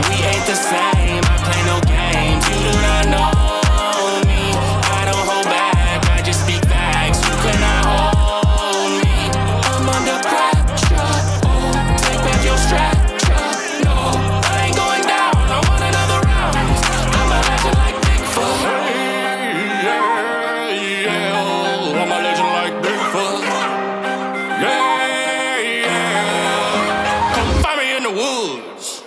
We ain't the same. I play no games. You do not know me. I don't hold back. I just speak facts. You cannot hold me. I'm under pressure. Oh, take back your stretcher. No, I ain't going down. I want another round. I'm a legend like Bigfoot. Yeah. I'm a legend like Bigfoot. Yeah. Come find me in the woods.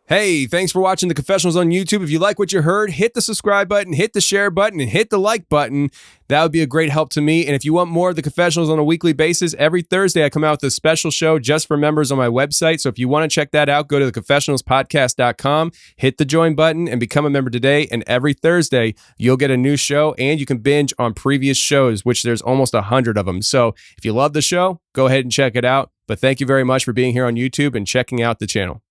Hey, thanks for watching the Confessionals on YouTube. If you like what you heard, hit the subscribe button, hit the share button, and hit the like button. That would be a great help to me. And if you want more of the Confessionals on a weekly basis, every Thursday I come out with a special show just for members on my website. So if you want to check that out, go to theconfessionalspodcast.com, hit the join button, and become a member today. And every Thursday, you'll get a new show, and you can binge on previous shows, which there's almost 100 of them. So if you love the show, go ahead and check it out. But thank you very much for being here on YouTube and checking out the channel.